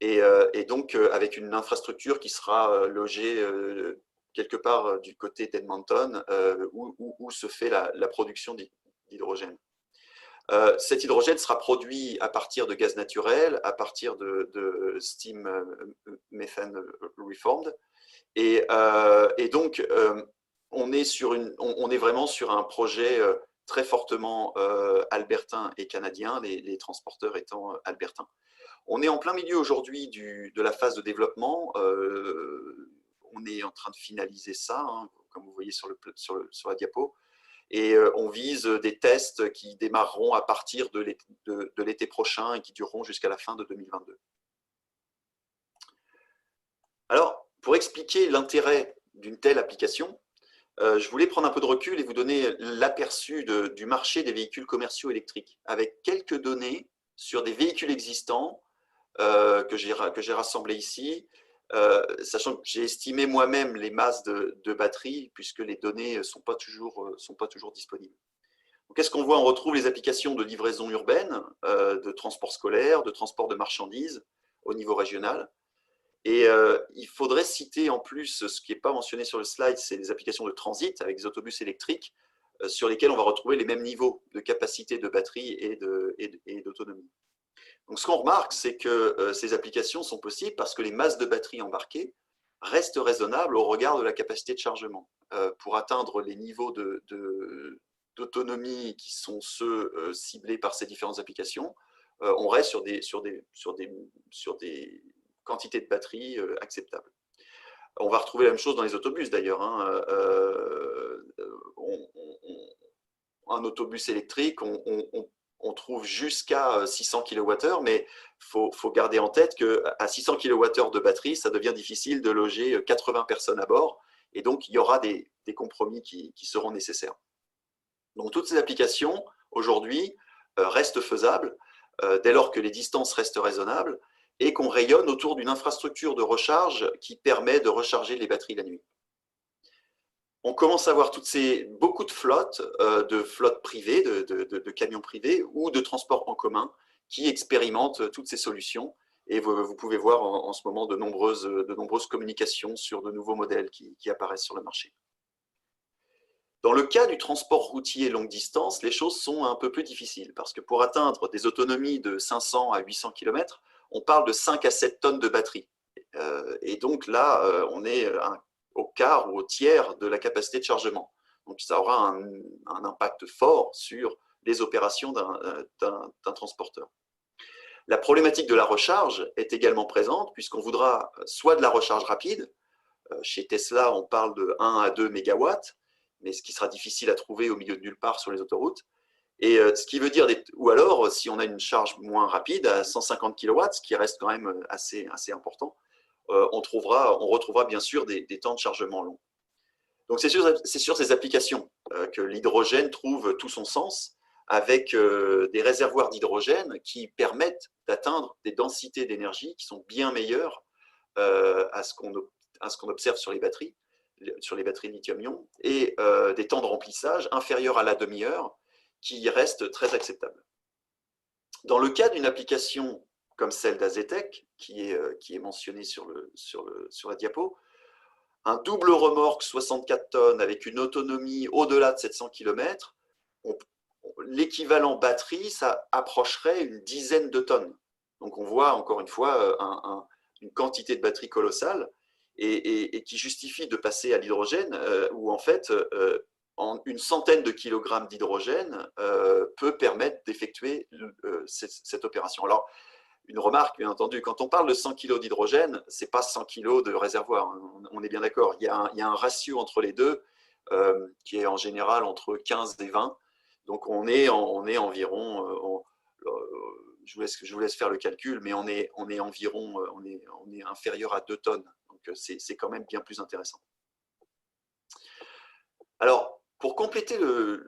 Et donc, avec une infrastructure qui sera logée quelque part du côté d'Edmonton, où se fait la production d'hydrogène. Cet hydrogène sera produit à partir de gaz naturel, à partir de steam methane reformed. Et donc, on est vraiment sur un projet très fortement albertain et canadien, les transporteurs étant albertains. On est en plein milieu aujourd'hui de la phase de développement. on est en train de finaliser ça, hein, comme vous voyez sur la diapo. Et on vise des tests qui démarreront à partir de l'été prochain et qui dureront jusqu'à la fin de 2022. Alors, pour expliquer l'intérêt d'une telle application, je voulais prendre un peu de recul et vous donner l'aperçu du marché des véhicules commerciaux électriques, avec quelques données sur des véhicules existants que j'ai rassemblés ici, sachant que j'ai estimé moi-même les masses de batterie, puisque les données ne sont pas toujours disponibles. Qu'est-ce qu'on voit? On retrouve les applications de livraison urbaine, de transport scolaire, de transport de marchandises au niveau régional. Et il faudrait citer en plus, ce qui n'est pas mentionné sur le slide, c'est les applications de transit avec des autobus électriques sur lesquels on va retrouver les mêmes niveaux de capacité de batterie et d'autonomie. Donc ce qu'on remarque, c'est que ces applications sont possibles parce que les masses de batterie embarquées restent raisonnables au regard de la capacité de chargement. Pour atteindre les niveaux d'autonomie qui sont ceux ciblés par ces différentes applications, on reste sur des quantité de batterie acceptable. On va retrouver la même chose dans les autobus d'ailleurs. Hein. Un autobus électrique, on trouve jusqu'à 600 kWh, mais il faut garder en tête qu'à 600 kWh de batterie, ça devient difficile de loger 80 personnes à bord, et donc il y aura des compromis qui seront nécessaires. Donc toutes ces applications, aujourd'hui, restent faisables dès lors que les distances restent raisonnables, et qu'on rayonne autour d'une infrastructure de recharge qui permet de recharger les batteries la nuit. On commence à voir beaucoup de flottes privées, de camions privés ou de transports en commun qui expérimentent toutes ces solutions. Et vous pouvez voir en ce moment de nombreuses communications sur de nouveaux modèles qui apparaissent sur le marché. Dans le cas du transport routier longue distance, les choses sont un peu plus difficiles parce que pour atteindre des autonomies de 500 à 800 km, on parle de 5 à 7 tonnes de batterie. Et donc là, on est au quart ou au tiers de la capacité de chargement. Donc ça aura un impact fort sur les opérations d'un transporteur. La problématique de la recharge est également présente puisqu'on voudra soit de la recharge rapide. Chez Tesla, on parle de 1 à 2 mégawatts, mais ce qui sera difficile à trouver au milieu de nulle part sur les autoroutes. Et ce qui veut dire, ou alors, si on a une charge moins rapide, à 150 kW, ce qui reste quand même assez important, on retrouvera bien sûr des temps de chargement longs. Donc c'est sur ces applications que l'hydrogène trouve tout son sens, avec des réservoirs d'hydrogène qui permettent d'atteindre des densités d'énergie qui sont bien meilleures à ce qu'on observe sur les batteries lithium-ion, et des temps de remplissage inférieurs à la demi-heure, qui reste très acceptable. Dans le cas d'une application comme celle d'Azetec, qui est mentionnée sur la diapo, un double remorque 64 tonnes avec une autonomie au-delà de 700 km, l'équivalent batterie, ça approcherait une dizaine de tonnes. Donc on voit encore une fois une quantité de batterie colossale et qui justifie de passer à l'hydrogène, où en fait, une centaine de kilogrammes d'hydrogène peut permettre d'effectuer cette opération. Alors, une remarque, bien entendu, quand on parle de 100 kg d'hydrogène, ce n'est pas 100 kg de réservoir, on est bien d'accord. Il y a un ratio entre les deux qui est en général entre 15 et 20. Donc, on est environ, je vous laisse faire le calcul, mais on est inférieur à 2 tonnes. Donc, c'est quand même bien plus intéressant. Alors, pour compléter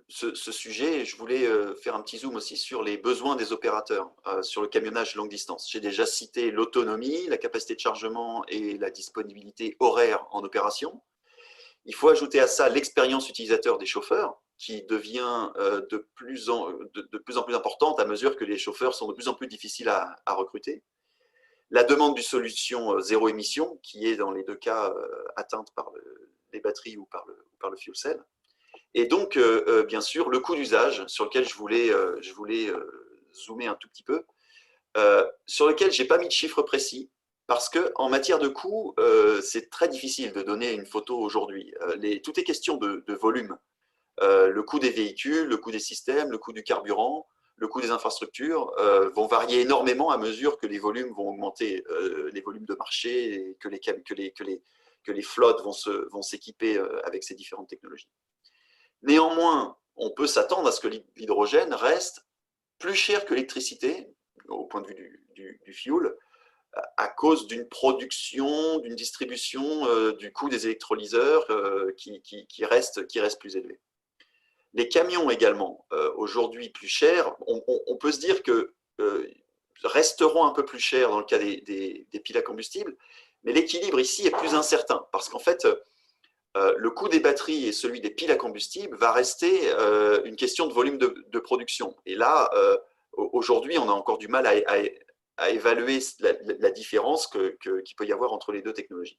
ce sujet, je voulais faire un petit zoom aussi sur les besoins des opérateurs sur le camionnage longue distance. J'ai déjà cité l'autonomie, la capacité de chargement et la disponibilité horaire en opération. Il faut ajouter à ça l'expérience utilisateur des chauffeurs, qui devient de plus en plus importante à mesure que les chauffeurs sont de plus en plus difficiles à recruter. La demande d'une solution zéro émission, qui est dans les deux cas atteinte par les batteries ou par le fuel cell. Et donc, bien sûr, le coût d'usage sur lequel je voulais zoomer un tout petit peu, sur lequel je n'ai pas mis de chiffres précis, parce qu'en matière de coût, c'est très difficile de donner une photo aujourd'hui. Tout est question de volume. Le coût des véhicules, le coût des systèmes, le coût du carburant, le coût des infrastructures vont varier énormément à mesure que les volumes vont augmenter, les volumes de marché, et que que les flottes vont s'équiper avec ces différentes technologies. Néanmoins, on peut s'attendre à ce que l'hydrogène reste plus cher que l'électricité, au point de vue du fuel, à cause d'une production, d'une distribution du coût des électrolyseurs qui reste plus élevé. Les camions également, aujourd'hui plus chers, on peut se dire que resteront un peu plus chers dans le cas des piles à combustible, mais l'équilibre ici est plus incertain, parce qu'en fait, le coût des batteries et celui des piles à combustible va rester une question de volume de production. Et là, aujourd'hui, on a encore du mal à évaluer la différence qu'il peut y avoir entre les deux technologies.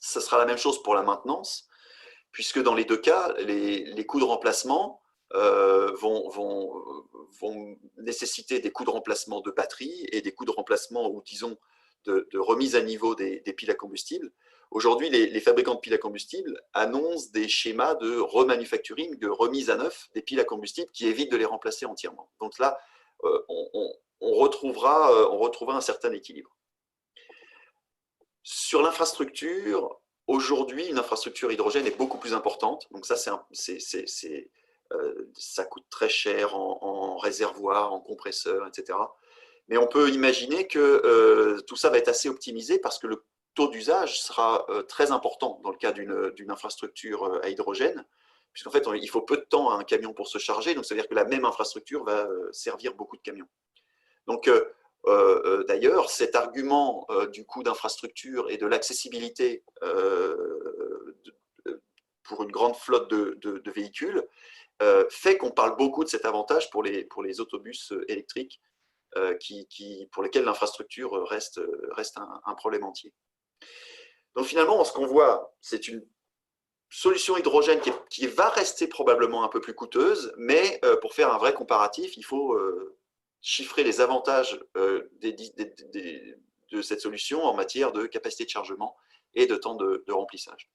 Ce sera la même chose pour la maintenance, puisque dans les deux cas, les coûts de remplacement vont nécessiter des coûts de remplacement de batterie et des coûts de remplacement, ou disons, de remise à niveau des piles à combustible. Aujourd'hui, les fabricants de piles à combustible annoncent des schémas de remanufacturing, de remise à neuf des piles à combustible qui évitent de les remplacer entièrement. Donc là, on retrouvera un certain équilibre. Sur l'infrastructure, aujourd'hui, une infrastructure hydrogène est beaucoup plus importante. Donc ça, ça coûte très cher en réservoir, en compresseur, etc. Mais on peut imaginer que tout ça va être assez optimisé parce que le taux d'usage sera très important dans le cas d'une infrastructure à hydrogène, puisqu'en fait, il faut peu de temps à un camion pour se charger, donc ça veut dire que la même infrastructure va servir beaucoup de camions. Donc, d'ailleurs, cet argument du coût d'infrastructure et de l'accessibilité pour une grande flotte de véhicules fait qu'on parle beaucoup de cet avantage pour les autobus électriques pour lesquels l'infrastructure reste un problème entier. Donc finalement, ce qu'on voit, c'est une solution hydrogène qui va rester probablement un peu plus coûteuse, mais pour faire un vrai comparatif, il faut chiffrer les avantages de cette solution en matière de capacité de chargement et de temps de remplissage.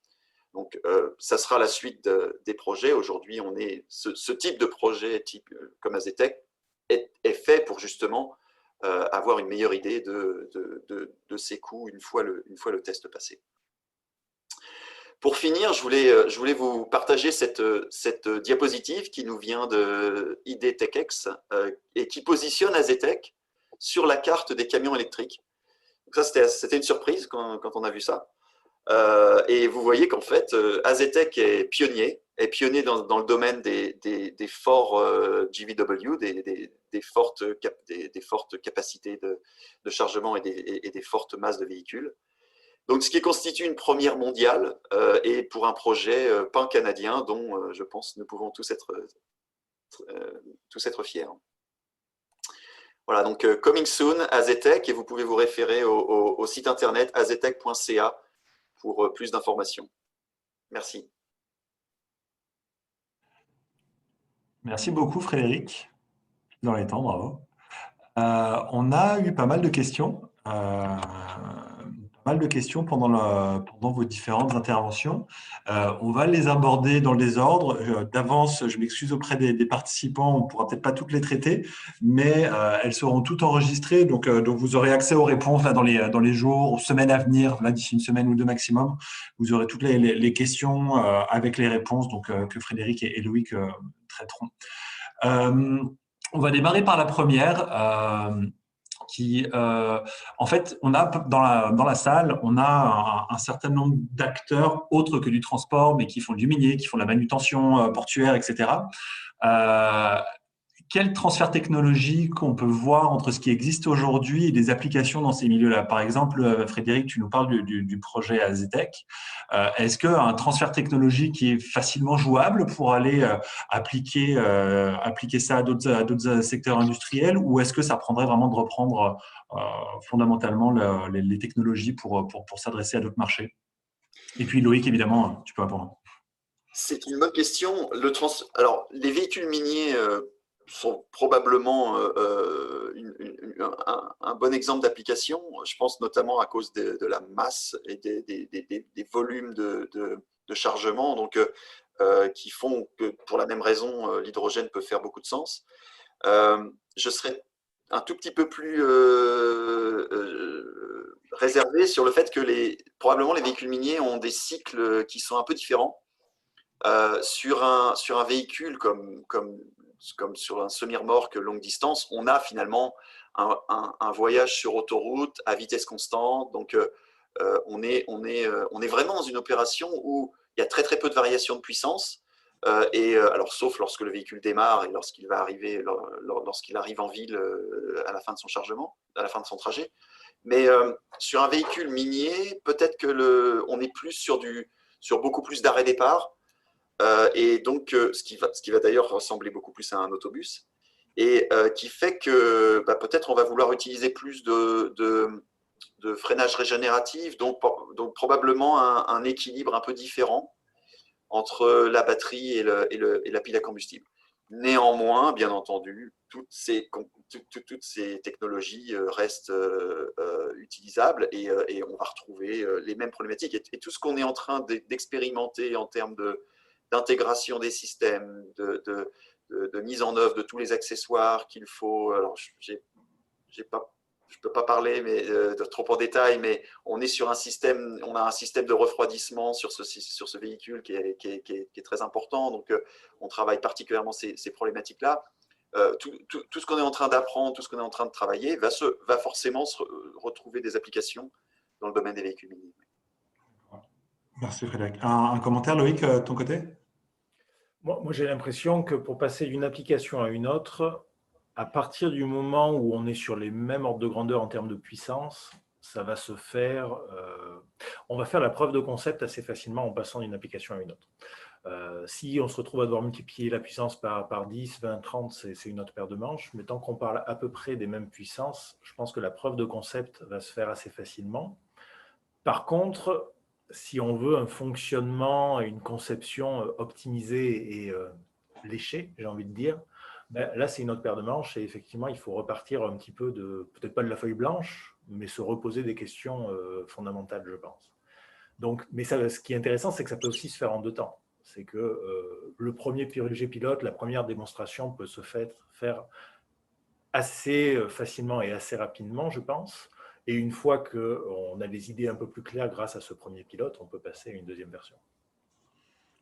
Donc, ça sera la suite des projets. Aujourd'hui, ce type de projet, comme AZETEC, est fait pour justement avoir une meilleure idée de ces coûts une fois le test passé. Pour finir, je voulais vous partager cette diapositive qui nous vient de IDTechEx et qui positionne AZETEC sur la carte des camions électriques. Donc ça, c'était une surprise quand on a vu ça. Et vous voyez qu'en fait, AZETEC est pionnier dans le domaine des forts GVW, des fortes capacités de chargement et des fortes masses de véhicules. Donc, ce qui constitue une première mondiale et pour un projet pan-canadien dont je pense nous pouvons tous être fiers. Voilà, donc coming soon, AZETEC, et vous pouvez vous référer au site internet azetec.ca pour plus d'informations. Merci. Merci beaucoup, Frédéric. Dans les temps, bravo. On a eu pas mal de questions. Pendant vos différentes interventions. On va les aborder dans le désordre. D'avance, je m'excuse auprès des participants, on ne pourra peut-être pas toutes les traiter, mais elles seront toutes enregistrées, donc vous aurez accès aux réponses là, dans les jours, aux semaines à venir, là d'ici une semaine ou deux maximum. Vous aurez toutes les questions avec les réponses que Frédéric et Loïc traiteront. On va démarrer par la première. En fait, on a dans la salle, on a un certain nombre d'acteurs autres que du transport, mais qui font du minier, qui font de la manutention portuaire, etc. Quel transfert technologique on peut voir entre ce qui existe aujourd'hui et des applications dans ces milieux-là? Par exemple, Frédéric, tu nous parles du projet AZETEC. Est-ce qu'un transfert technologique qui est facilement jouable pour aller appliquer ça à d'autres secteurs industriels, ou est-ce que ça prendrait vraiment de reprendre fondamentalement les technologies pour s'adresser à d'autres marchés? Et puis Loïc, évidemment, tu peux répondre. C'est une bonne question. Alors, les véhicules miniers sont probablement un bon exemple d'application. Je pense notamment à cause de la masse et des volumes de chargement, donc qui font que pour la même raison, l'hydrogène peut faire beaucoup de sens. Je serais un tout petit peu plus réservé sur le fait que probablement les véhicules miniers ont des cycles qui sont un peu différents. Sur un véhicule comme sur un semi-remorque longue distance, on a finalement un voyage sur autoroute à vitesse constante. Donc, on est vraiment dans une opération où il y a très peu de variations de puissance. Alors, sauf lorsque le véhicule démarre et lorsqu'il arrive en ville à la fin de son chargement, à la fin de son trajet. Mais sur un véhicule minier, peut-être que on est plus sur beaucoup plus d'arrêts-départ. Et donc, ce qui va d'ailleurs ressembler beaucoup plus à un autobus, et qui fait que peut-être on va vouloir utiliser plus de freinage régénératif, donc probablement un équilibre un peu différent entre la batterie et la pile à combustible. Néanmoins, bien entendu, toutes ces technologies restent utilisables et on va retrouver les mêmes problématiques. Et tout ce qu'on est en train d'expérimenter en termes d'intégration des systèmes, de mise en œuvre de tous les accessoires qu'il faut. Alors, je ne peux pas parler trop en détail, mais on a un système de refroidissement sur ce véhicule qui est très important. Donc, on travaille particulièrement ces problématiques-là. Tout ce qu'on est en train d'apprendre, tout ce qu'on est en train de travailler va forcément retrouver des applications dans le domaine des véhicules miniers. Merci Frédéric. Un commentaire, Loïc, de ton côté? Moi, j'ai l'impression que pour passer d'une application à une autre, à partir du moment où on est sur les mêmes ordres de grandeur en termes de puissance, ça va se faire. On va faire la preuve de concept assez facilement en passant d'une application à une autre. Si on se retrouve à devoir multiplier la puissance par 10, 20, 30, c'est une autre paire de manches. Mais tant qu'on parle à peu près des mêmes puissances, je pense que la preuve de concept va se faire assez facilement. Par contre, si on veut un fonctionnement et une conception optimisée et léchée, j'ai envie de dire, là, c'est une autre paire de manches et effectivement, il faut repartir un petit peu peut-être pas de la feuille blanche, mais se reposer des questions fondamentales, je pense. Donc, mais ce qui est intéressant, c'est que ça peut aussi se faire en 2 temps. C'est que le premier projet pilote, la première démonstration peut se faire assez facilement et assez rapidement, je pense. Et une fois qu'on a des idées un peu plus claires grâce à ce premier pilote, on peut passer à une deuxième version.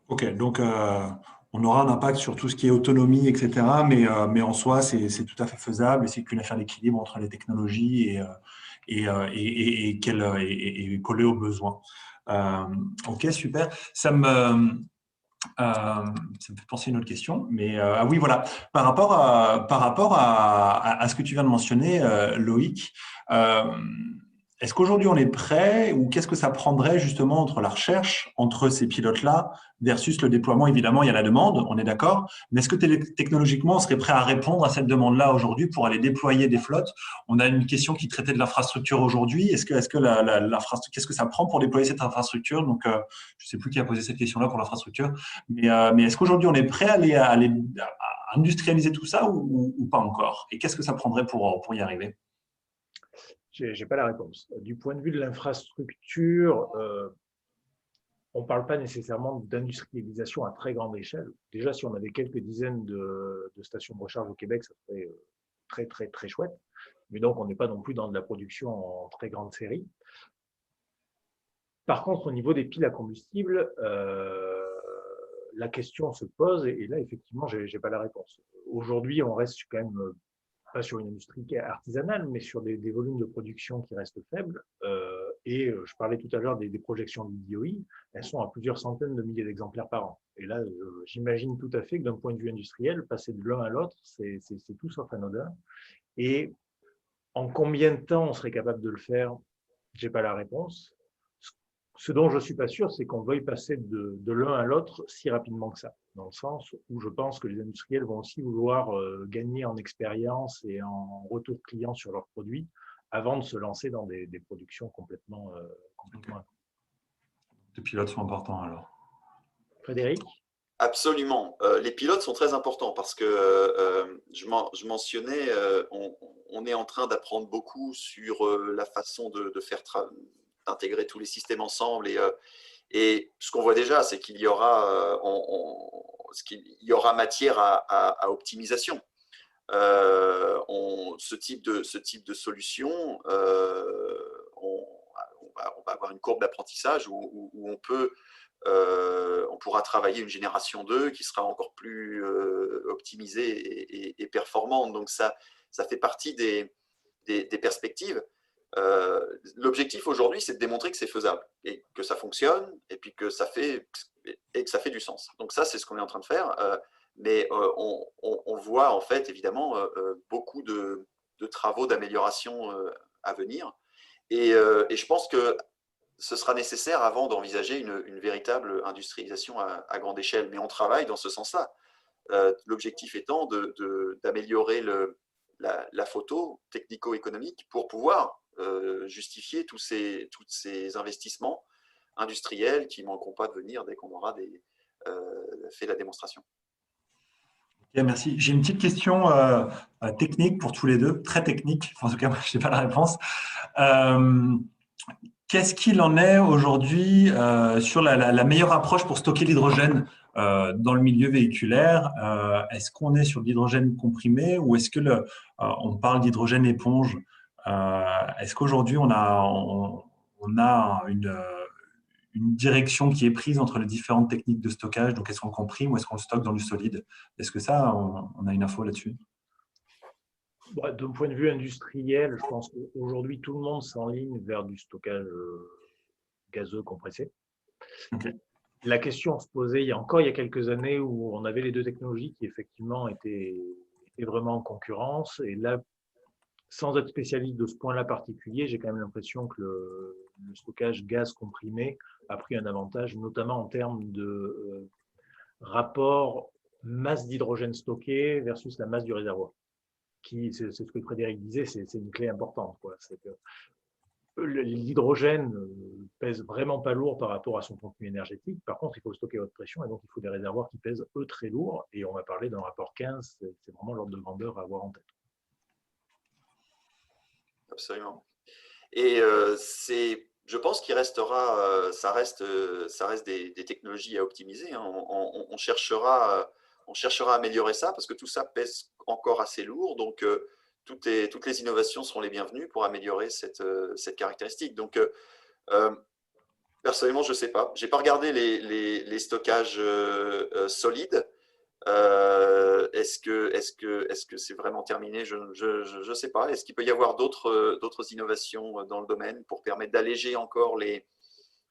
Ok, donc on aura un impact sur tout ce qui est autonomie, etc. Mais en soi, c'est tout à fait faisable et c'est qu'une affaire d'équilibre entre les technologies et coller aux besoins. Ok, super. Ça me fait penser à une autre question, mais oui, voilà. Par rapport à ce que tu viens de mentionner, Loïc, est-ce qu'aujourd'hui on est prêt ou qu'est-ce que ça prendrait justement entre la recherche, entre ces pilotes-là versus le déploiement? Évidemment, il y a la demande, on est d'accord, mais est-ce que technologiquement on serait prêt à répondre à cette demande-là aujourd'hui pour aller déployer des flottes? On a une question qui traitait de l'infrastructure aujourd'hui. Qu'est-ce que ça prend pour déployer cette infrastructure? Donc, je ne sais plus qui a posé cette question-là pour l'infrastructure. Mais est-ce qu'aujourd'hui, on est prêt à industrialiser tout ça ou pas encore? Et qu'est-ce que ça prendrait pour y arriver? Je n'ai pas la réponse. Du point de vue de l'infrastructure, on ne parle pas nécessairement d'industrialisation à très grande échelle. Déjà, si on avait quelques dizaines de stations de recharge au Québec, ça serait très, très, très chouette. Mais donc, on n'est pas non plus dans de la production en très grande série. Par contre, au niveau des piles à combustible, la question se pose et là, effectivement, je n'ai pas la réponse. Aujourd'hui, on reste quand même pas sur une industrie artisanale, mais sur des volumes de production qui restent faibles. Et je parlais tout à l'heure des projections du DOI, elles sont à plusieurs centaines de milliers d'exemplaires par an. Et là, j'imagine tout à fait que d'un point de vue industriel, passer de l'un à l'autre, c'est tout sauf anodin. Et en combien de temps on serait capable de le faire? Je n'ai pas la réponse. Ce dont je ne suis pas sûr, c'est qu'on veuille passer de l'un à l'autre si rapidement que ça, dans le sens où je pense que les industriels vont aussi vouloir gagner en expérience et en retour client sur leurs produits avant de se lancer dans des productions complètement. Les pilotes sont importants alors. Frédéric? Absolument. Les pilotes sont très importants parce que je mentionnais, on est en train d'apprendre beaucoup sur la façon de faire d'intégrer tous les systèmes ensemble et ce qu'on voit déjà, c'est qu'il y aura, y aura matière à optimisation. ce type de solution, on va avoir une courbe d'apprentissage où on pourra travailler une génération 2 qui sera encore plus optimisée et performante. Donc, ça fait partie des perspectives. L'objectif aujourd'hui, c'est de démontrer que c'est faisable et que ça fonctionne et puis que ça fait du sens. Donc ça, c'est ce qu'on est en train de faire. Mais on voit en fait évidemment beaucoup de travaux d'amélioration à venir. Et je pense que ce sera nécessaire avant d'envisager une véritable industrialisation à grande échelle. Mais on travaille dans ce sens-là. L'objectif étant d'améliorer la photo technico-économique pour pouvoir justifier tous ces investissements industriels qui ne manqueront pas de venir dès qu'on aura fait la démonstration. Ok, merci. J'ai une petite question technique pour tous les deux, très technique. Enfin, en tout cas, moi, je n'ai pas la réponse. Qu'est-ce qu'il en est aujourd'hui sur la meilleure approche pour stocker l'hydrogène dans le milieu véhiculaire? Est-ce qu'on est sur de l'hydrogène comprimé ou est-ce que on parle d'hydrogène éponge? Est-ce qu'aujourd'hui on a une direction qui est prise entre les différentes techniques de stockage? Donc, est-ce qu'on comprime ou est-ce qu'on le stocke dans du solide? Est-ce que ça, on a une info là-dessus? D'un point de vue industriel, je pense qu'aujourd'hui, tout le monde s'enligne vers du stockage gazeux compressé. Okay. La question se posait il y a quelques années où on avait les deux technologies qui effectivement étaient vraiment en concurrence. Et là, sans être spécialiste de ce point-là particulier, j'ai quand même l'impression que le stockage gaz comprimé a pris un avantage, notamment en termes de rapport masse d'hydrogène stocké versus la masse du réservoir. C'est ce que Frédéric disait, c'est une clé importante, quoi. C'est que l'hydrogène pèse vraiment pas lourd par rapport à son contenu énergétique. Par contre, il faut stocker à haute pression et donc il faut des réservoirs qui pèsent eux très lourd. Et on va parler d'un rapport 15, c'est vraiment l'ordre de grandeur à avoir en tête. Absolument. Et je pense qu'il restera, ça reste des technologies à optimiser. Hein. On cherchera à améliorer ça parce que tout ça pèse encore assez lourd. Donc, toutes les innovations seront les bienvenues pour améliorer cette caractéristique. Donc, personnellement, je ne sais pas. Je n'ai pas regardé les stockages solides. Est-ce que c'est vraiment terminé? Je ne sais pas. Est-ce qu'il peut y avoir d'autres innovations dans le domaine pour permettre d'alléger encore les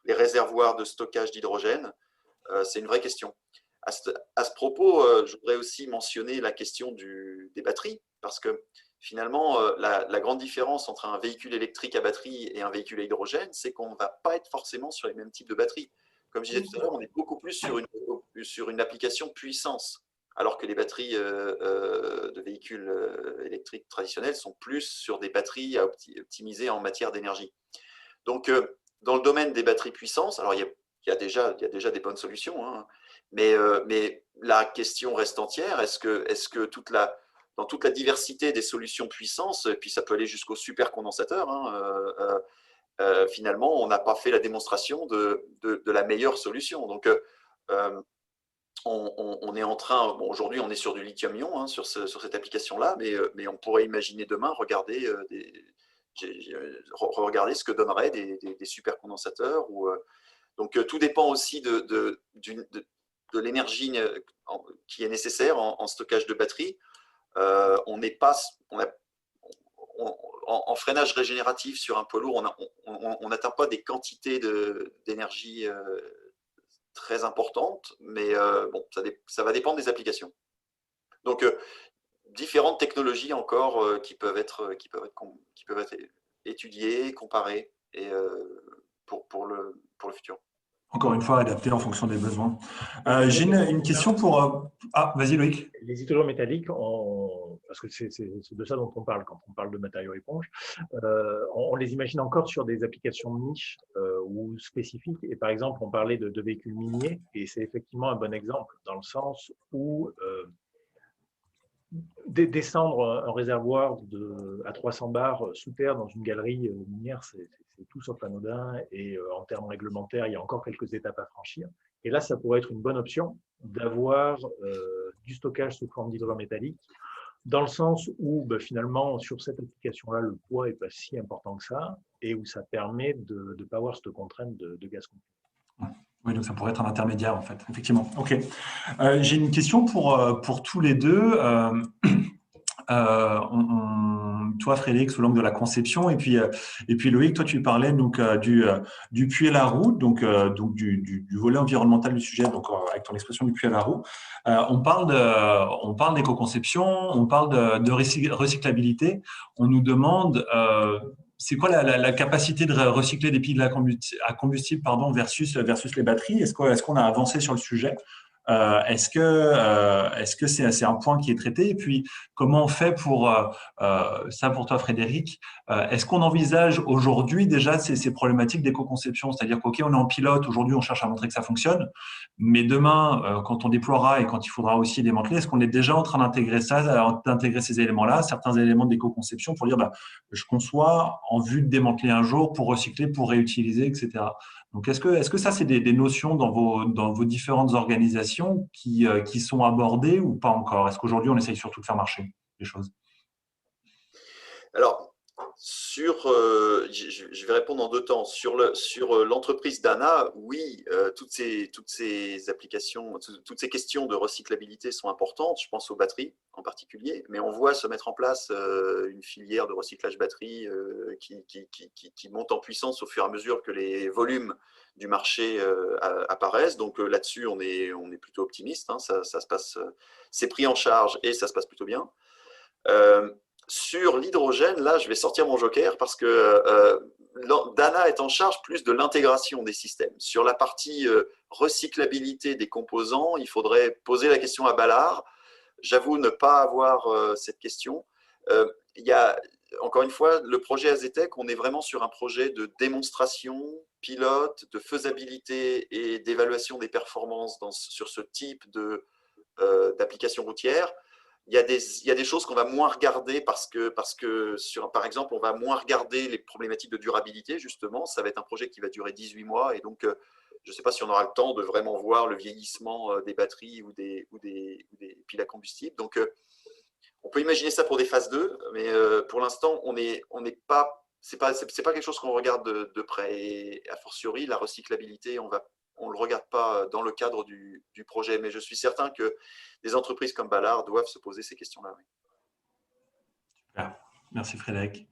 réservoirs de stockage d'hydrogène? C'est une vraie question. À ce propos, je voudrais aussi mentionner la question des batteries, parce que finalement, la grande différence entre un véhicule électrique à batterie et un véhicule à hydrogène, c'est qu'on ne va pas être forcément sur les mêmes types de batteries. Comme je disais tout à l'heure, on est beaucoup plus sur une application puissance, alors que les batteries de véhicules électriques traditionnels sont plus sur des batteries à optimiser en matière d'énergie. Donc, dans le domaine des batteries puissance, alors il y a déjà des bonnes solutions, hein, mais la question reste entière. Est-ce que dans toute la diversité des solutions puissance, et puis ça peut aller jusqu'au supercondensateur, hein, finalement, on n'a pas fait la démonstration de la meilleure solution. Donc, on est en train, bon, aujourd'hui on est sur du lithium-ion, hein, sur cette application-là, mais on pourrait imaginer demain regarder ce que donneraient des supercondensateurs. Donc, tout dépend aussi de l'énergie qui est nécessaire en stockage de batterie. En freinage régénératif sur un poids lourd, on n'atteint pas des quantités d'énergie très importantes, mais bon, ça va dépendre des applications. Donc, différentes technologies encore qui peuvent être étudiées, comparées et, pour le futur. Encore une fois, adapté en fonction des besoins. J'ai une question pour… Ah, vas-y Loïc. Les hydrogènes métalliques, parce que c'est de ça dont on parle quand on parle de matériaux éponges, on les imagine encore sur des applications de niche ou spécifiques. Et par exemple, on parlait de véhicules miniers, et c'est effectivement un bon exemple dans le sens où descendre un réservoir à 300 bars sous terre dans une galerie minière, c'est tout sauf anodin. Et en termes réglementaires, il y a encore quelques étapes à franchir. Et là, ça pourrait être une bonne option d'avoir du stockage sous forme d'hydrogène métallique dans le sens où finalement, sur cette application-là, le poids n'est pas si important que ça et où ça permet de ne pas avoir cette contrainte de gaz complet. Oui, donc ça pourrait être un intermédiaire, en fait, effectivement. OK. J'ai une question pour tous les deux. Toi, Frédéric, sous l'angle de la conception, et puis Loïc, toi, tu parlais donc du puits à la roue, donc du volet environnemental du sujet, donc avec ton expression du puits à la roue. On parle d'éco-conception, on parle de recyclabilité. On nous demande c'est quoi la capacité de recycler des piles à combustible versus les batteries. Est-ce qu'on a avancé sur le sujet? Est-ce que c'est un point qui est traité? Et puis, comment on fait pour ça pour toi, Frédéric? Est-ce qu'on envisage aujourd'hui déjà ces problématiques d'éco-conception? C'est-à-dire qu'OK, on est en pilote, aujourd'hui, on cherche à montrer que ça fonctionne, mais demain, quand on déploiera et quand il faudra aussi démanteler, est-ce qu'on est déjà en train d'intégrer ça, d'intégrer ces éléments-là, certains éléments d'éco-conception pour dire, je conçois en vue de démanteler un jour pour recycler, pour réutiliser, etc. Donc, est-ce que ça, c'est des notions dans vos différentes organisations qui sont abordées ou pas encore? Est-ce qu'aujourd'hui, on essaye surtout de faire marcher les choses? Alors, je vais répondre en deux temps. Sur l'entreprise Dana, oui, toutes ces applications, toutes ces questions de recyclabilité sont importantes. Je pense aux batteries en particulier, mais on voit se mettre en place une filière de recyclage batterie qui monte en puissance au fur et à mesure que les volumes du marché apparaissent. Donc là-dessus, on est plutôt optimiste. Hein. Ça se passe, c'est pris en charge et ça se passe plutôt bien. Sur l'hydrogène, là, je vais sortir mon joker parce que Dana est en charge plus de l'intégration des systèmes. Sur la partie recyclabilité des composants, il faudrait poser la question à Ballard. J'avoue ne pas avoir cette question. Il y a, encore une fois, le projet AZTEC, on est vraiment sur un projet de démonstration, pilote, de faisabilité et d'évaluation des performances sur ce type d'application routière. Il y a des choses qu'on va moins regarder parce que par exemple, on va moins regarder les problématiques de durabilité, justement. Ça va être un projet qui va durer 18 mois et donc, je ne sais pas si on aura le temps de vraiment voir le vieillissement des batteries ou des piles à combustible. Donc, on peut imaginer ça pour des phases 2, mais pour l'instant, c'est pas quelque chose qu'on regarde de près. Et a fortiori, la recyclabilité, on ne le regarde pas dans le cadre du projet, mais je suis certain que des entreprises comme Ballard doivent se poser ces questions-là. Oui. Super. Merci Frédéric.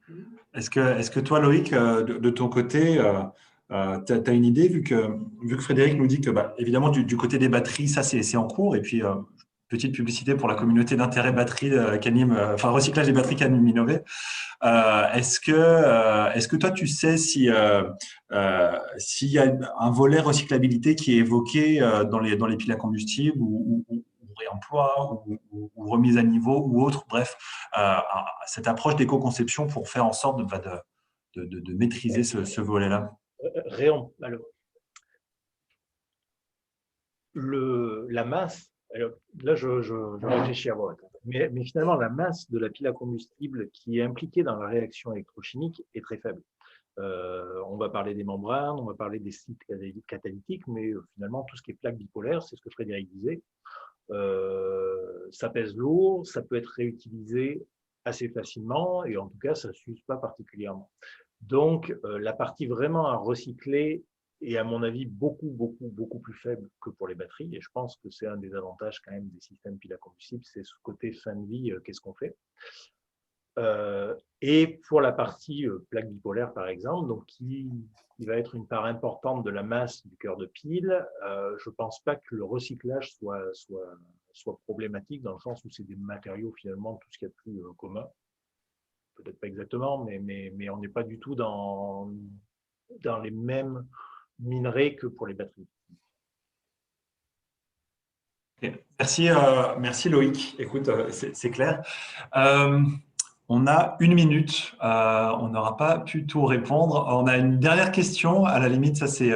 Est-ce que toi, Loïc, de ton côté, tu as une idée, vu que Frédéric nous dit que, évidemment, du côté des batteries, ça, c'est en cours. Et puis, petite publicité pour la communauté d'intérêt batterie recyclage des batteries qu'anime Innové. Est-ce que toi, tu sais s'il y a un volet recyclabilité qui est évoqué dans les piles à combustible ou réemploi ou remise à niveau ou autre, bref, cette approche d'éco-conception pour faire en sorte de maîtriser ce volet-là? Alors, la masse, alors, là je réfléchis à voir, mais finalement la masse de la pile à combustible qui est impliquée dans la réaction électrochimique est très faible. On va parler des membranes, on va parler des sites catalytiques, mais finalement tout ce qui est plaque bipolaire, c'est ce que Frédéric disait, ça pèse lourd, ça peut être réutilisé assez facilement et en tout cas ça ne s'use pas particulièrement. Donc la partie vraiment à recycler est à mon avis beaucoup plus faible que pour les batteries et je pense que c'est un des avantages quand même des systèmes piles à combustible, c'est ce côté fin de vie, qu'est-ce qu'on fait. Et pour la partie plaque bipolaire par exemple, donc qui va être une part importante de la masse du cœur de pile, je ne pense pas que le recyclage soit problématique dans le sens où c'est des matériaux finalement tout ce qu'il y a de plus commun. Peut-être pas exactement, mais on n'est pas du tout dans les mêmes minerais que pour les batteries. Okay. Merci Loïc. Écoute, c'est clair. On a 1 minute. On n'aura pas pu tout répondre. On a une dernière question. À la limite, ça c'est.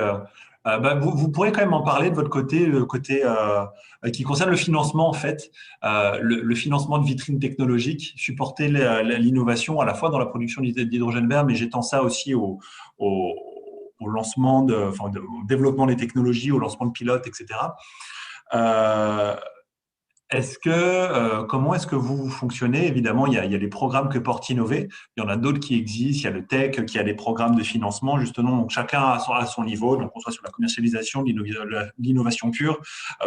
Vous pourrez quand même en parler de votre côté, le côté qui concerne le financement en fait, le financement de vitrines technologiques, supporter l'innovation à la fois dans la production d'hydrogène vert, mais j'étends ça aussi au lancement, au développement des technologies, au lancement de pilotes, etc. Comment est-ce que vous fonctionnez? Évidemment, il y a les programmes que porte Innover. Il y en a d'autres qui existent. Il y a le tech, qui a des programmes de financement, justement. Donc, chacun à son niveau. Donc, qu'on soit sur la commercialisation, l'innovation pure,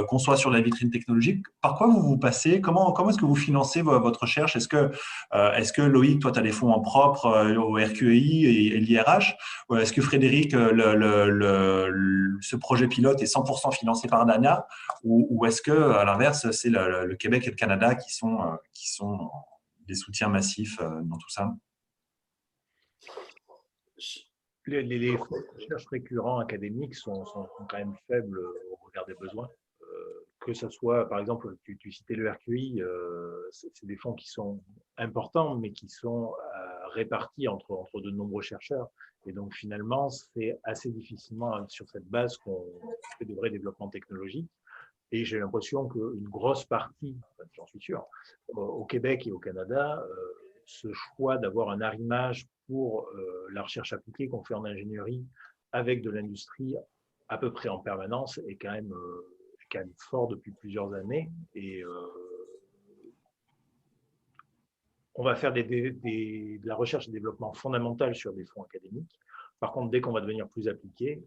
qu'on soit sur la vitrine technologique. Par quoi vous passez? Comment est-ce que vous financez votre recherche? Est-ce que Loïc, toi, tu as des fonds en propre au RQEI et l'IRH? Ou est-ce que Frédéric, ce projet pilote est 100% financé par Dana? Ou est-ce que, à l'inverse, c'est le Québec et le Canada qui sont des soutiens massifs dans tout ça? Les fonds de recherche récurrents académiques sont quand même faibles au regard des besoins. Que ce soit, par exemple, tu citais le RQI, c'est des fonds qui sont importants, mais qui sont répartis entre de nombreux chercheurs. Et donc, finalement, c'est assez difficilement sur cette base qu'on fait de vrais développements technologiques. Et j'ai l'impression qu'une grosse partie, j'en suis sûr, au Québec et au Canada, ce choix d'avoir un arrimage pour la recherche appliquée qu'on fait en ingénierie avec de l'industrie à peu près en permanence est quand même fort depuis plusieurs années. Et on va faire de la recherche et développement fondamental sur des fonds académiques. Par contre, dès qu'on va devenir plus appliqué,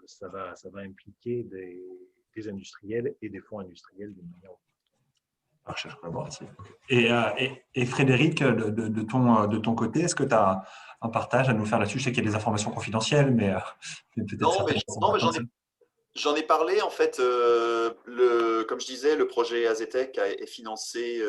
ça va impliquer des industriels et des fonds industriels d'une manière ou d'une autre. Recherche collaborative. Et Frédéric, de ton côté, est-ce que tu as un partage à nous faire là-dessus? Je sais qu'il y a des informations confidentielles, mais peut-être j'en ai parlé. En fait, comme je disais, le projet Azetec est financé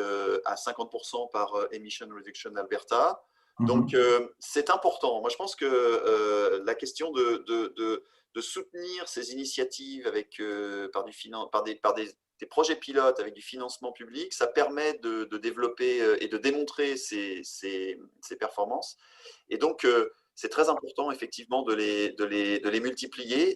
à 50% par Emission Reduction Alberta. Donc, c'est important. Moi, je pense que la question de soutenir ces initiatives par des projets pilotes avec du financement public, ça permet de développer et de démontrer ces performances. Et donc, c'est très important, effectivement, de les multiplier.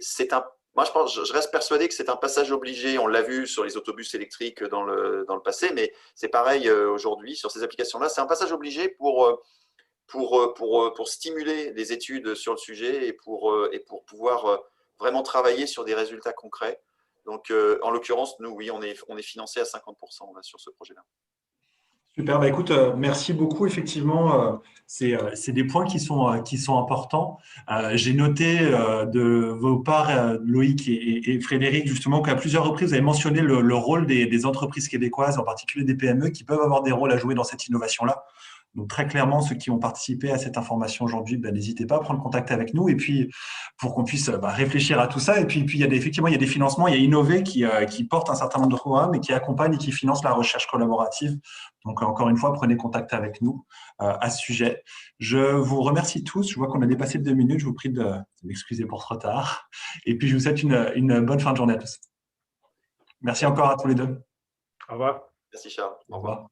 Moi, je reste persuadé que c'est un passage obligé. On l'a vu sur les autobus électriques dans le passé, mais c'est pareil aujourd'hui sur ces applications-là. C'est un passage obligé pour stimuler les études sur le sujet et pour pouvoir vraiment travailler sur des résultats concrets. Donc, en l'occurrence, nous, oui, on est financé à 50% là, sur ce projet-là. Super, bah écoute, merci beaucoup. Effectivement, c'est des points qui sont importants. J'ai noté de vos parts, Loïc et Frédéric, justement, qu'à plusieurs reprises, vous avez mentionné le rôle des entreprises québécoises, en particulier des PME, qui peuvent avoir des rôles à jouer dans cette innovation-là. Donc, très clairement, ceux qui ont participé à cette information aujourd'hui, n'hésitez pas à prendre contact avec nous et puis pour qu'on puisse réfléchir à tout ça. Et puis effectivement, il y a des financements. Il y a Innover qui porte un certain nombre de programmes et qui accompagne et qui finance la recherche collaborative. Donc, encore une fois, prenez contact avec nous à ce sujet. Je vous remercie tous. Je vois qu'on a dépassé les 2 minutes. Je vous prie de m'excuser pour trop tard. Et puis, je vous souhaite une bonne fin de journée à tous. Merci encore à tous les deux. Au revoir. Merci Charles. Au revoir.